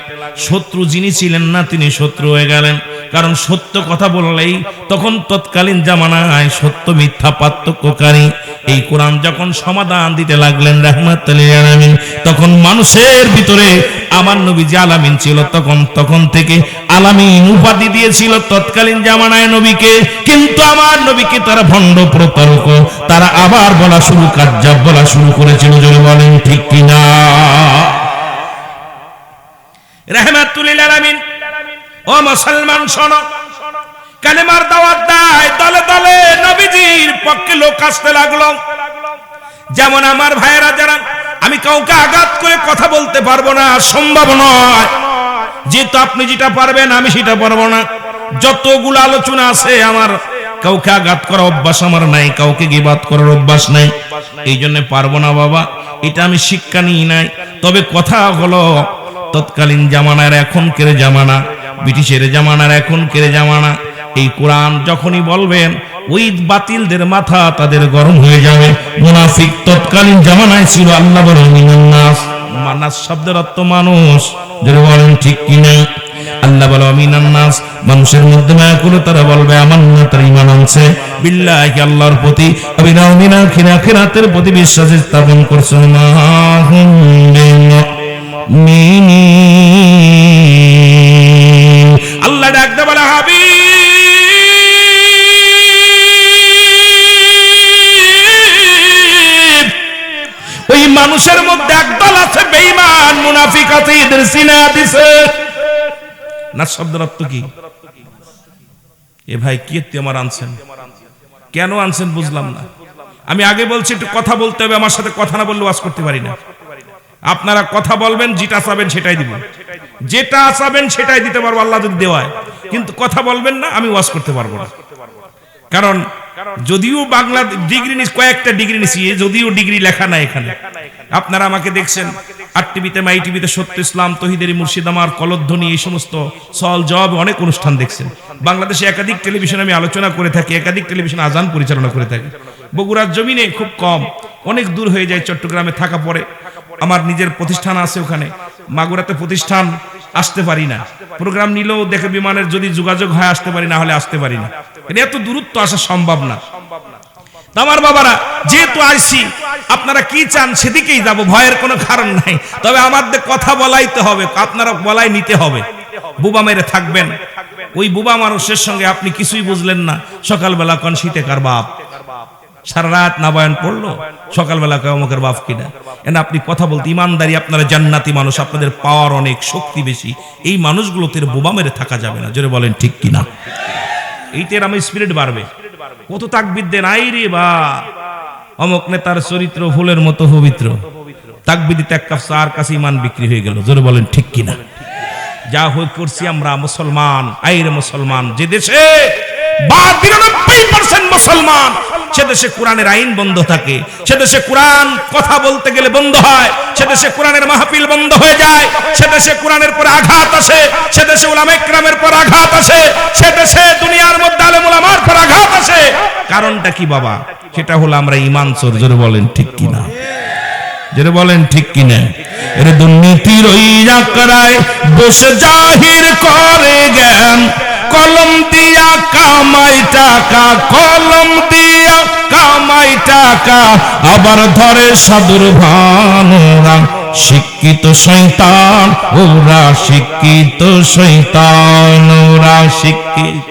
শত্রু যিনি ছিলেন না তিনি শত্রু হয়ে গেলেন। কারণ সত্য কথা বললেই তখন তৎকালীন জামানায় সত্য মিথ্যা পার্থক্যকারী এই কোরআন যখন সমাধান দিতে লাগলেন রাহমাতুল লিল আলামিন, তখন মানুষের ভিতরে আমার নবী যে আলামিন ছিল, তখন থেকে আলামিন উপাধি দিয়েছিল তৎকালীন জামানায় নবীকে। কিন্তু আমার নবীকে তারা ভণ্ড, প্রতারক, তারা আবার বলা শুরু, কাজ্জাব বলা শুরু করেছিল। জোরে বলেন ঠিক কিনা? রাহমাতুল লিল আলামিন, ও মুসলমান শোনো, কালেমার দাওয়াত দেয়, দলে দলে নবীজির পক্ষে লোক আসতে লাগলো। যেমন আমার ভাইয়েরা যারা, আমি কাউকে আঘাত করে কথা বলতে পারবো না, সম্ভব নয়। যেহেতু আপনি যেটা পারবেন আমি সেটা পারবো না। যতগুলো আলোচনা আছে, আমার কাউকে আঘাত করার অভ্যাস আমার নাই, কাউকে গীবাত করার অভ্যাস নাই, এই জন্য পারবো না বাবা, এটা আমি শিক্ষা নিই নাই। তবে কথা হলো, তৎকালীন জামানার এখনকার জামানা, ব্রিটিশের জামানার এখনকার জামানা, এই কোরআন যখনই বলবেন, ওই বাতিলদের মাথা তাদের গরম হয়ে যাবে। মুনাফিক তৎকালীন জামানায় ছিল। আল্লাহ বলেন মিনান নাস, মানাস শব্দের অর্থ মানুষ। যারা বলেন ঠিক কিনা? আল্লাহ বলে মিনান নাস, মানুষের মধ্যে মায়া করে তারা বলবে আমান্না, তারা ঈমান আনছে বিল্লাহি, আল্লাহর প্রতি, আবিনাউ মিনা আখিরাতের প্রতি বিশ্বাস স্থাপন করছে। আল্লাহ ডাকতে বলে হাবিব, ওই মানুষের মধ্যে একদল আছে বেঈমান, মুনাফিক আছে, এদের সিনা দিছে। না শব্দের অর্থ কি? এ ভাই কি আমার আনছেন, কেন আনছেন বুঝলাম না। আমি আগে বলছি একটু কথা বলতে হবে, আমার সাথে কথা না বললে ওয়াজ করতে পারি না। আপনারা কথা বলবেন, যেটা চাবেন সেটাই দিব, যেটা চাবেন সেটাই দিতে পারবো আল্লাহ যদি দেওয়ায়, কিন্তু কথা বলবেন না, আমি ওয়াজ করতে পারবো না। কারণ যদিও বাংলা ডিগ্রি নিস, কয়েকটা ডিগ্রি নিছি, যদিও ডিগ্রি লেখা নাই এখানে। আপনারা আমাকে দেখছেন আর টিভিতে, মাই টিভিতে, সত্য ইসলাম, তহিদেরি, মুর্শিদামার, কলধ্বনি, এই সমস্ত সল জব অনেক অনুষ্ঠান দেখছেন। বাংলাদেশে একাধিক টেলিভিশনে আমি আলোচনা করে থাকি, একাধিক টেলিভিশন আজান পরিচালনা করে থাকি। বগুড়ার জমিনে খুব কম, অনেক দূর হয়ে যায় চট্টগ্রামে থাকা পড়ে। আমার নিজের প্রতিষ্ঠান আছে ওখানে, মাগুরাতে প্রতিষ্ঠান, আসতে পারি না। প্রোগ্রাম নিলেও দেখে বিমানের যদি যোগাযোগ হয় আসতে পারি, না হলে আসতে পারি না। এত দূরত্ব আসা সম্ভব না। আমার বাবারা, যেহেতু আইসি, আপনারা কি চান সেদিকেই যাব, ভয়ের কোনো কারণ নাই। তবে আমাদের কথা বলাইতে হবে, আপনারা বলাই নিতে হবে। বুবা মেরে থাকবেন, ওই বুবা মানুষের সঙ্গে আপনি কিছুই বুঝলেন না। সকালবেলা কোন শীতে কার বাপ, সারা রাত না বয়ান পড়লো, সকালবেলা কেউ আমাকে বাপ কিনা। এনা আপনি কথা বলতে ইমানদারি, আপনারা জান্নাতি মানুষ, আপনাদের পাওয়ার অনেক, শক্তি বেশি। এই মানুষগুলোতে বোবা মেরে থাকা যাবে না। জোরে বলেন ঠিক কিনা? এইটার আমার স্পিরিট বাড়বে। কত তাকবীর দেন, আই রে বা অমুক নেতার চরিত্র ফুলের মতো পবিত্র, তাকবীর দিতে এক কাপ চার কাছে ইমান বিক্রি হয়ে গেল। জোরে বলেন ঠিক কিনা? যা হয়ে করছি আমরা মুসলমান, আইরে মুসলমান। যে দেশে 92% মুসলমান, সে দেশে কোরআনের আইন বন্ধ থাকে, সে দেশে কোরআন কথা বলতে গেলে বন্ধ হয়, সে দেশে কোরআনের মাহফিল বন্ধ হয়ে যায়, সে দেশে কোরআনের পর আঘাত আসে, সে দেশে উলামা ইকরামের পর আঘাত আসে, সে দেশে দুনিয়ার মধ্যে আলেম উলামার পর আঘাত আসে। কারণটা কি বাবা? সেটা হলো আমরা ঈমান চোর। জোরে বলেন ঠিক কিনা? জোরে বলেন ঠিক কিনা? এর দুর্নীতির ওই আকড়ায় বসে জাহির করে জ্ঞান, কলম দিয়া কামাই টাকা, কলম দিয়া কামাই টাকা, আবার ধরে সাধুর ভান। ওরা শিক্ষিত শয়তান, ওরা শিক্ষিত শয়তান, ওরা শিক্ষিত।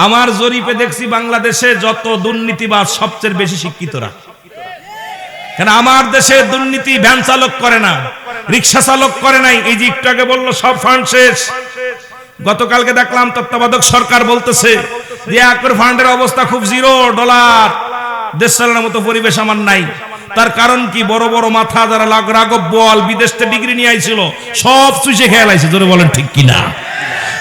আমার জরিপে দেখছি বাংলাদেশে যত দুর্নীতিবাজ সবচেয়ে বেশি শিক্ষিতরা। কেন আমার দেশে দুর্নীতি ভ্যান চালক করে না, রিক্সা চালক করে নাই। এই যে একটু আগে বললো সব ফান্ড শেষ। গতকালকে দেখলাম তত্ত্বাবধায়ক সরকার বলতেছে যে একর ফান্ডের অবস্থা খুব $0, দেশ চালানোর মতো পরিবেশ আমার নাই। তার কারণ কি? বড় বড় মাথা যারা রাঘব বল বিদেশ থেকে ডিগ্রি নিয়ে আইছিল সব চুষে খেয়ে লাইছে। জোরে বলেন ঠিক কিনা?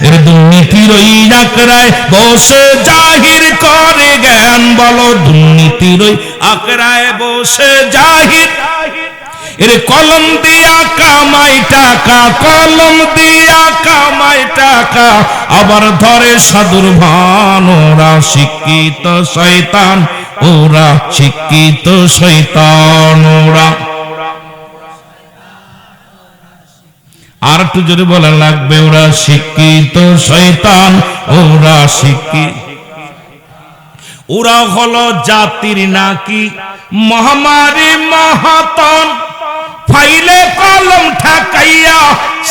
এর দুর্নীতির ওই আকড়ায় বসে জাহির করে জ্ঞান, বলো দুর্নীতির ওই আকড়ায় বসে জাহির। এর কলম দিয়া কামাই টাকা, কলম দিয়া কামাই টাকা, আবার ধরে সাধুর ভান। ওরা শিক্ষিত শয়তান, ওরা শিক্ষিত শয়তান, ওরা। আর একটু জোরে বলা লাগবে, ওরা শিক্ষিত শয়তান, ওরা শিক্ষিত। ওরা হলো জাতির নাকি মহামারী মহাতন, ফাইলে কলম ঠাকাইয়া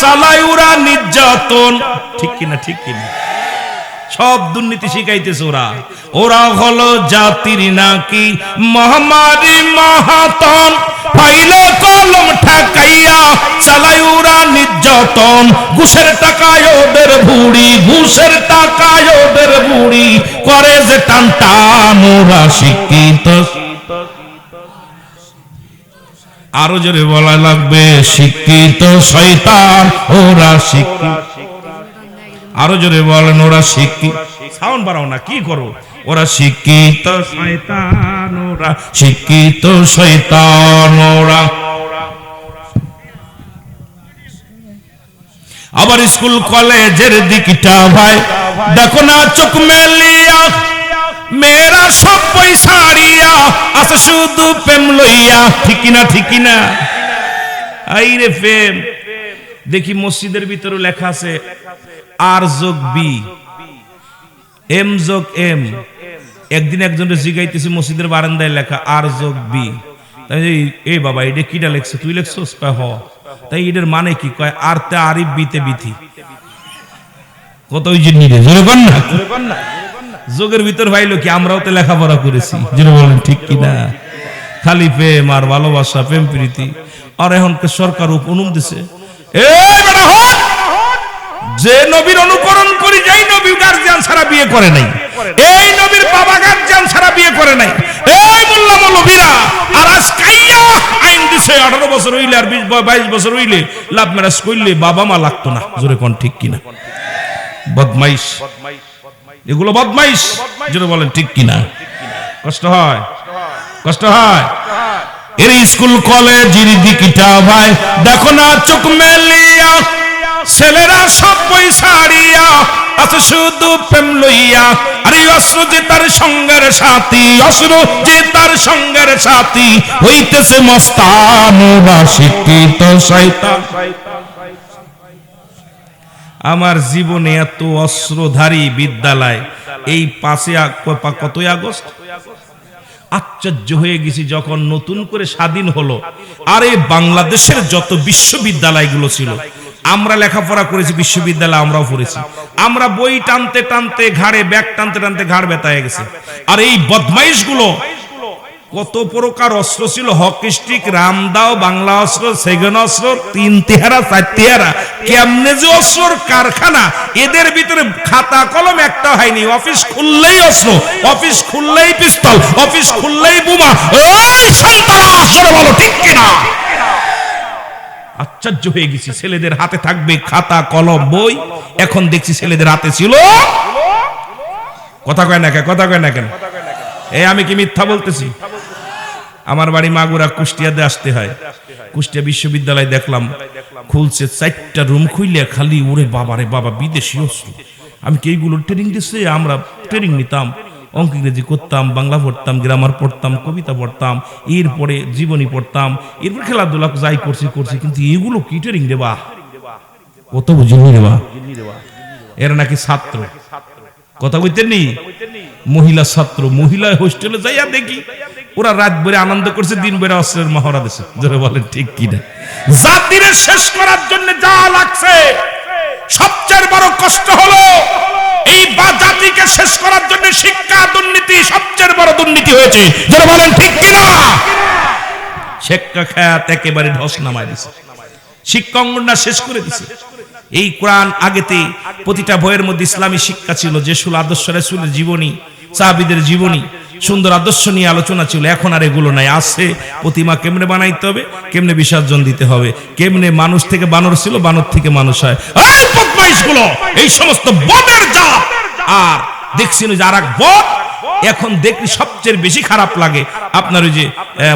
চালায় ওরা নির্যাতন। ঠিক কিনা? ঠিক কিনা? সব দুর্নীতি শিখাইতেছে ওরা। ওরা হলো জাতির নাকি মহামারী মহাতন, ফাইলে কলম ঠাকাইয়া চালায় ওরা নির্যাতন। ঘুষের টাকায় ওদের বুড়ি, ঘুষের টাকায় ওদের বুড়ি, করে যে টান টান। ওরা শিক্ষিত। আরো জোরে বলা লাগবে, শিক্ষিত শয়তান, ওরা শিক্ষিত। আরো জোরে বলেন, ওরা শিক্ষিত। সাউন্ড বাড়াও না, কি করো? ওরা শিক্ষিত শয়তান, ওরা শিক্ষিত শয়তান, ওরা। আবার স্কুল কলেজের দিকটা ভাই দেখো না চোখ মেলিয়া, মেয়েরা সব পয়সা হারিয়া আছে শুধু প্রেম লইয়া। ঠিক না? ঠিক না? আইরে প্রেম। দেখি মসজিদের ভিতরে লেখা আছে আর যোগ বি, এম যোগ এম। একদিন একজনের জিগাইতেছি মসজিদের বারান্দায় লেখা আর যোগ বি। তাই এই বাবা এটা কিটা লেখছে? তুই লেখছস? হ। তাই এটার মানে কি? কয় আর তে আরিফ বিতে বিথি। কত ওই যে নিরে জোরে কর না, যোগের ভিতর ভাইলো কি? আমরাও তো লেখাপড়া করেছি। জোরে বলেন ঠিক কিনা? খালি প্রেম আর ভালোবাসা, প্রেম প্রীতি। আর এখনকার সরকার উপনুম দিছে, যে নবীর অনুকরণ করি, যেই নবী গার্জিয়ান ছাড়া বিয়ে করে নাই, এই নবীর বাবা গার্জিয়ান ছাড়া বিয়ে করে নাই, এই মোল্লা মৌলবীরা আর আজ কাইয়া আইন দিছে 18 বছর হইলে আর 22 বছর হইলে লাভ ম্যারেজ করলে বাবা মা লাগতো না। জোরে কোন ঠিক কিনা? বদমাইশ, এগুলো বদমাইশ। যেটা বলেন ঠিক কিনা? কষ্ট হয়, কষ্ট হয়। এর স্কুল কলেজের দিকটা ভাই দেখো না চোখ মেলিয়া, ছেলেরা সব বই ছাড়িয়া আছে শুধু প্রেম লইয়া। আরে অস্ত্র যে তার সঙ্গের সাথী, অস্ত্র যে তার সঙ্গের সাথী, হইতেছে মস্তান বা শিক্ষিত শয়তান। আমার জীবনে এত অস্ত্রধারী বিদ্যালয় এই 5 আগস্ট আশ্চর্য হয়ে গেছি যখন নতুন করে স্বাধীন হলো। আরে বাংলাদেশের যত বিশ্ববিদ্যালয়গুলো ছিল, আমরা লেখাপড়া করেছি, বিশ্ববিদ্যালয় আমরাও পড়েছি, আমরা বই টানতে টানতে ঘাড়ে ব্যাগ টানতে টানতে ঘাড় ব্যথা হয়ে গেছে। আর এই বদমাইশগুলো কত প্রকার অস্ত্র ছিল, হকি স্টিক, রামদাও, বাংলা অস্ত্র, সেগুন অস্ত্র, 3 তেহারা 4 তেহারা, কেমনে যে অস্ত্রর কারখানা। এদের ভিতরে খাতা কলম একটা হয়নি, অফিস খুললেই অস্ত্র, অফিস খুললেই পিস্তল, অফিস খুললেই বোমা। ওই সন্ত্রাস, বলো ঠিক কিনা? আশ্চর্য হয়ে গেছি, ছেলেদের হাতে থাকবে খাতা কলম বই, এখন দেখছি ছেলেদের হাতে ছিল। কথা কয় না কেন? কথা কয় না কেন? আমি কি মিথ্যা বলতেছি? আমার বাড়ি মাগুরা, কুষ্টিয়াতে আসতে হয়। কুষ্টিয়া বিশ্ববিদ্যালয় দেখলাম খুলছে, 4টা রুম খুইলে খালি ওরে বাবা রে বাবা বিদেশি অস্ত্র। আমি কি এইগুলো ট্রেনিং দিচ্ছে? আমরা ট্রেনিং নিতাম, অঙ্ক ইংরেজি করতাম, বাংলা পড়তাম, গ্রামার পড়তাম, কবিতা পড়তাম, এরপরে জীবনী পড়তাম, এরপর খেলাধুলা যাই করছি, কিন্তু এগুলো কি ট্রেনিং দেবা? কত বুঝিনি দেবা? এরা নাকি ছাত্র, কথা বলতেন নি, মহিলা ছাত্র, মহিলা হোস্টেলে যাইয়া দেখি ওরা রাত ভরে আনন্দ করছে, দিন ভরে অস্ত্রের মহড়া দিছে। যারা বলেন ঠিক কিনা? জাতিরে শেষ করার জন্য যা লাগছে, সবচেয়ে বড় কষ্ট হলো এই জাতিকে শেষ করার জন্য শিক্ষা দুর্নীতি সবচেয়ে বড় দুর্নীতি হয়েছে। যারা বলেন ঠিক কিনা? শিক্ষা খাত একেবারে ধস নামায় দিছে, শিক্ষা অঙ্গনটা শেষ করে দিছে। এই কোরআন আগেতে প্রতিটা বইয়ের মধ্যে ইসলামী শিক্ষা ছিল, যে ষোল আদর্শ রাসূলের জীবনী, সাহাবীদের জীবনী, সুন্দর আদর্শ নিয়ে আলোচনা ছিল। এখন আর এগুলো নাই। আছে প্রতিমা কেমনে বানাইতে হবে, কেমনে বিসর্জন দিতে হবে, কেমনে মানুষ থেকে বানর ছিল, বানর থেকে মানুষ হয়। এই বদমাইশগুলো, এই সমস্ত বদের জাত। আর দেখছেন যে আর এক বদ এখন দেখলি সবচেয়ে বেশি খারাপ লাগে আপনার ওই যে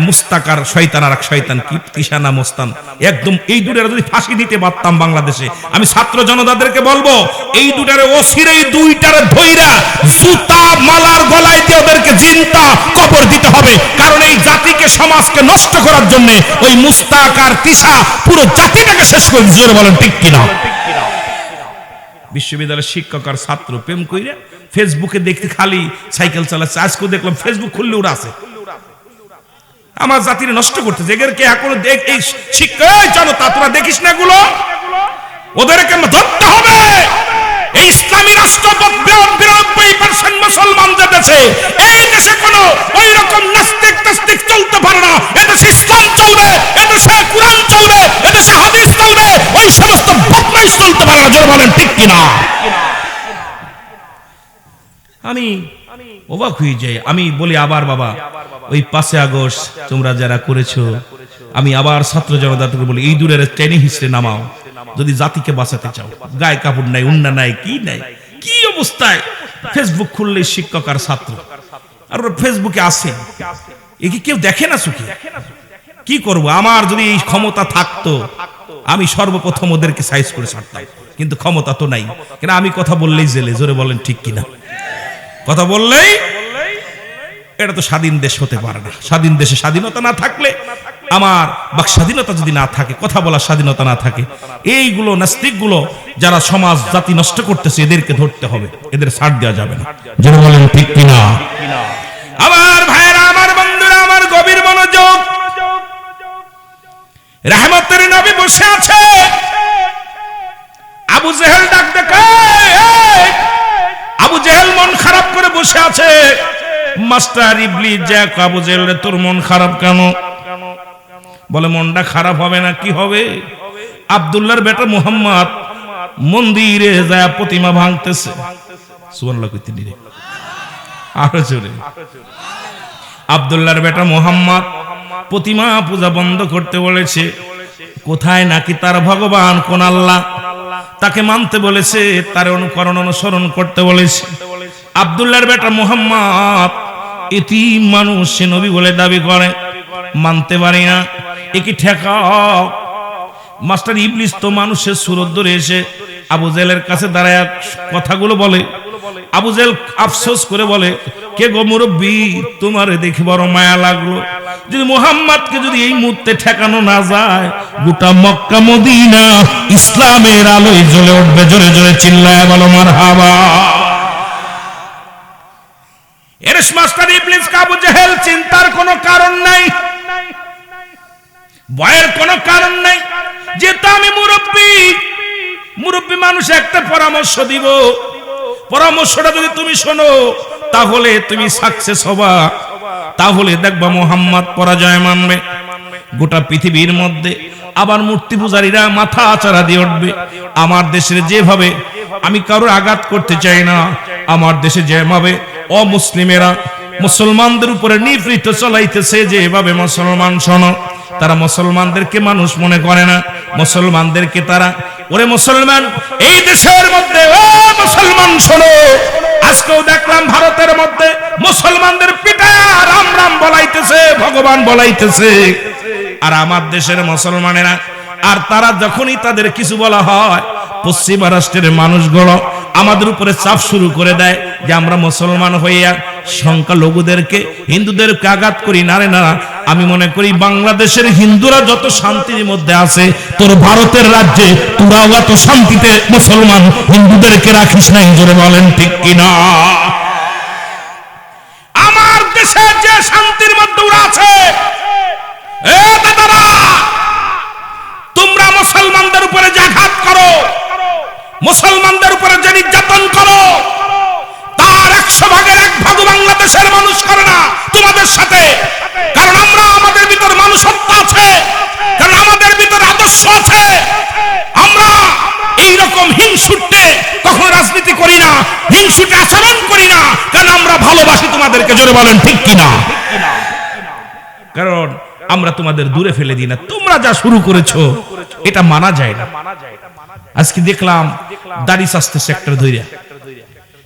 মুস্তাকার শয়তান, আর এক শয়তান কি তিশানা মোস্তান, একদম এই দুটারে যদি ফাঁসি দিতে পারতাম বাংলাদেশে, আমি ছাত্র জনতাদেরকে বলবো এই দুটারে অসিরেই দুইটারে ধইরা জুতা মালার গলায় দিয়ে ওদেরকে জিন্তা কবর দিতে হবে। কারণ এই জাতিকে, সমাজকে নষ্ট করার জন্য ওই মুস্তাক আর তিশা পুরো জাতিটাকে শেষ করে দিয়েছে। বলেন ঠিক কিনা? বিশ্ববিদ্যালয়ের শিক্ষক আর ছাত্র প্রেম কইরে ফেসবুকে দেখতে খালি সাইকেল চালাচ্ছে। আজকে দেখলাম ফেসবুক খুললে ওরা আছে, আমার জাতির নষ্ট করতেছে। এদেরকে এখন দেখ, এই শিক্ষা জনতা তোরা দেখিস না এগুলো, ওদেরকে ধরতে হবে। এই ইসলামী রাষ্ট্র 92% মুসলমান যে দেশে, এই দেশে কোনো ওই রকম নাস্তিক তাস্তিক চলতে পারে না। এদেশে ইসলাম চলবে, এদেশে কোরআন চলবে, এদেশে হাদিস চলবে, ওই সমস্ত বদমাইশ চলতে পারে না। যারা বলেন ঠিক কিনা? আমি অবাক হয়ে যাই। আমি বলি আবার বাবা, ওই 5 আগস্ট তোমরা যারা করেছো, আমি আবার ছাত্র জনতাকে বলি এই দূরের ট্রেনিং হিস্ট্রি নামাও। যদি জাতিকে বাঁচাতে চাও, গায়ে কাপড় নাই, উন্না নাই, কি নাই, কি অবস্থায় ফেসবুক খুললে শিক্ষক আর ছাত্র, আর ওরা ফেসবুকে আসে, এ কি কেউ দেখে না চোখে? কি করব? আমার যদি এই ক্ষমতা থাকতো আমি সর্বপ্রথম ওদেরকে সাইজ করে ছাড়তাম, কিন্তু ক্ষমতা তো নাই। কেন? আমি কথা বললেই জেলে। জোরে বলেন ঠিক কিনা? কথা বললেই, এটা তো স্বাধীন দেশ হতে পারে না। স্বাধীন দেশে স্বাধীনতা না থাকলে, আমার বাক স্বাধীনতা যদি না থাকে, কথা বলার স্বাধীনতা না থাকে, এইগুলো নাস্তিকগুলো যারা সমাজ জাতি নষ্ট করতেছে, এদেরকে ধরতে হবে, এদের ছাড় দেওয়া যাবে না। যারা বলেন ঠিক কিনা? আমার ভাইরা, আমার বন্ধুরা, আমার গভীর মনোযোগ। রহমতের নবী বসে আছে, আবু জেহেল ডাক দেখে, আবু জেহেল মন খারাপ করে বসে আছে। মাস্টার ইবলিস যে আবু জেহেল, তোর মন খারাপ কেন? বলে মনটা খারাপ হবে না, কি হবে? আব্দুল্লাহর বেটা মুহাম্মদ মন্দিরে যায় প্রতিমা ভাঙতেছে। সুবহানাল্লাহ কইতে নি রে, আরো জোরে। আব্দুল্লাহর বেটা মুহাম্মদ প্রতিমা পূজা বন্ধ করতে বলেছে। কোথায়? নাকি তার ভগবান কোন আল্লাহ? তাকে মানতে বলেছে, তার অনুকরণ অনুসরণ করতে বলেছে। আব্দুল্লাহর বেটা মুহাম্মদ এতিম মানুষ, সে নবী বলে দাবি করে, মানতে পারি না, একে ঠেকাও। মাস্টার ইবলিস তো মানুষের সুরত ধরে এসে আবু জেহেলের কাছে দাঁড়ায় কথাগুলো বলে। আবু জেহেল আফসোস করে বলে, কে গো মুরব্বী, তোমার দেখে বড় মায়া লাগলো। যদি মুহাম্মদকে যদি এই মুহূর্তে ঠেকানো না যায়, গোটা মক্কা মদিনা ইসলামের আলোয় জ্বলে উঠবে। জোরে জোরে চিল্লায় বলো মারহাবা। এরস মাস্টার ইবলিস আবু জেহেল চিন্তার কোনো কারণ নাই, ভয়ের কোনো কারণ নাই। যেহেতু আমি মুরব্বী মানুষ, একটা পরামর্শ দিব, পরামর্শটা যদি তুমি শোনো তাহলে তুমি সাকসেস হবা, তাহলে দেখবা মুহাম্মদ পরাজয় মানবে। গোটা পৃথিবীর মধ্যে আবার মূর্তি পূজারীরা মাথা আচারা দিয়ে উঠবে। আমার দেশের যেভাবে, আমি কারোর আঘাত করতে চাই না, আমার দেশে যেভাবে অমুসলিমেরা মুসলমানদের উপরে নিপীড়িত চলাইতেছে, যেভাবে মুসলমান শোনো, তারা মুসলমানদেরকে মানুষ মনে করে না, মুসলমানদেরকে তারা, ওরে মুসলমান এই দেশের মধ্যে, ও মুসলমান শোনো, আজকেও দেখলাম ভারতের মধ্যে মুসলমানদের পিটায় রাম রাম বলাইতেছে, ভগবান বলাইতেছে, আর আমার দেশের মুসলমানেরা, আর তারা যখনই তাদের কিছু বলা হয়, পশ্চিমা রাষ্ট্রের মানুষগুলো আমাদের উপরে চাপ শুরু করে দেয় যে আমরা মুসলমান হইয়া সংখ্যালঘুদেরকে, হিন্দুদেরকে আঘাত করি। না রে না, আমি মনে করি বাংলাদেশের হিন্দুরা যত শান্তির মধ্যে আছে, তোর ভারতের রাজ্যে তোরাও এত শান্তিতে মুসলমান হিন্দুদেরকে রাখিস নাই। জোরে বলেন ঠিক কিনা? আমার দেশে যে শান্তির মধ্যে ওরা আছে, এ দাদারা, তোমরা মুসলমানদের উপরে যে আঘাত করো, মুসলমানদের উপরে যে নির্যাতন করো, তার 100 ভাগের 1 ভাগ বাংলাদেশের মানুষ করে না তোমাদের সাথে। কারণ আমরা, আমাদের ভিতর মানুষত্ব আছে, কারণ আমাদের ভিতর আদর্শ আছে। আমরা এইরকম হিংসুটে কখনো রাজনীতি করি না, হিংসুটে আচরণ করি না, কারণ আমরা ভালোবাসি তোমাদেরকে। জোরে বলেন ঠিক কিনা? কারণ আমরা তোমাদের দূরে ফেলে দিই না। তোমরা যা শুরু করেছো এটা মানা যায় না। আজকে দেখলাম দাড়ি শাস্তে সেক্টর ধরে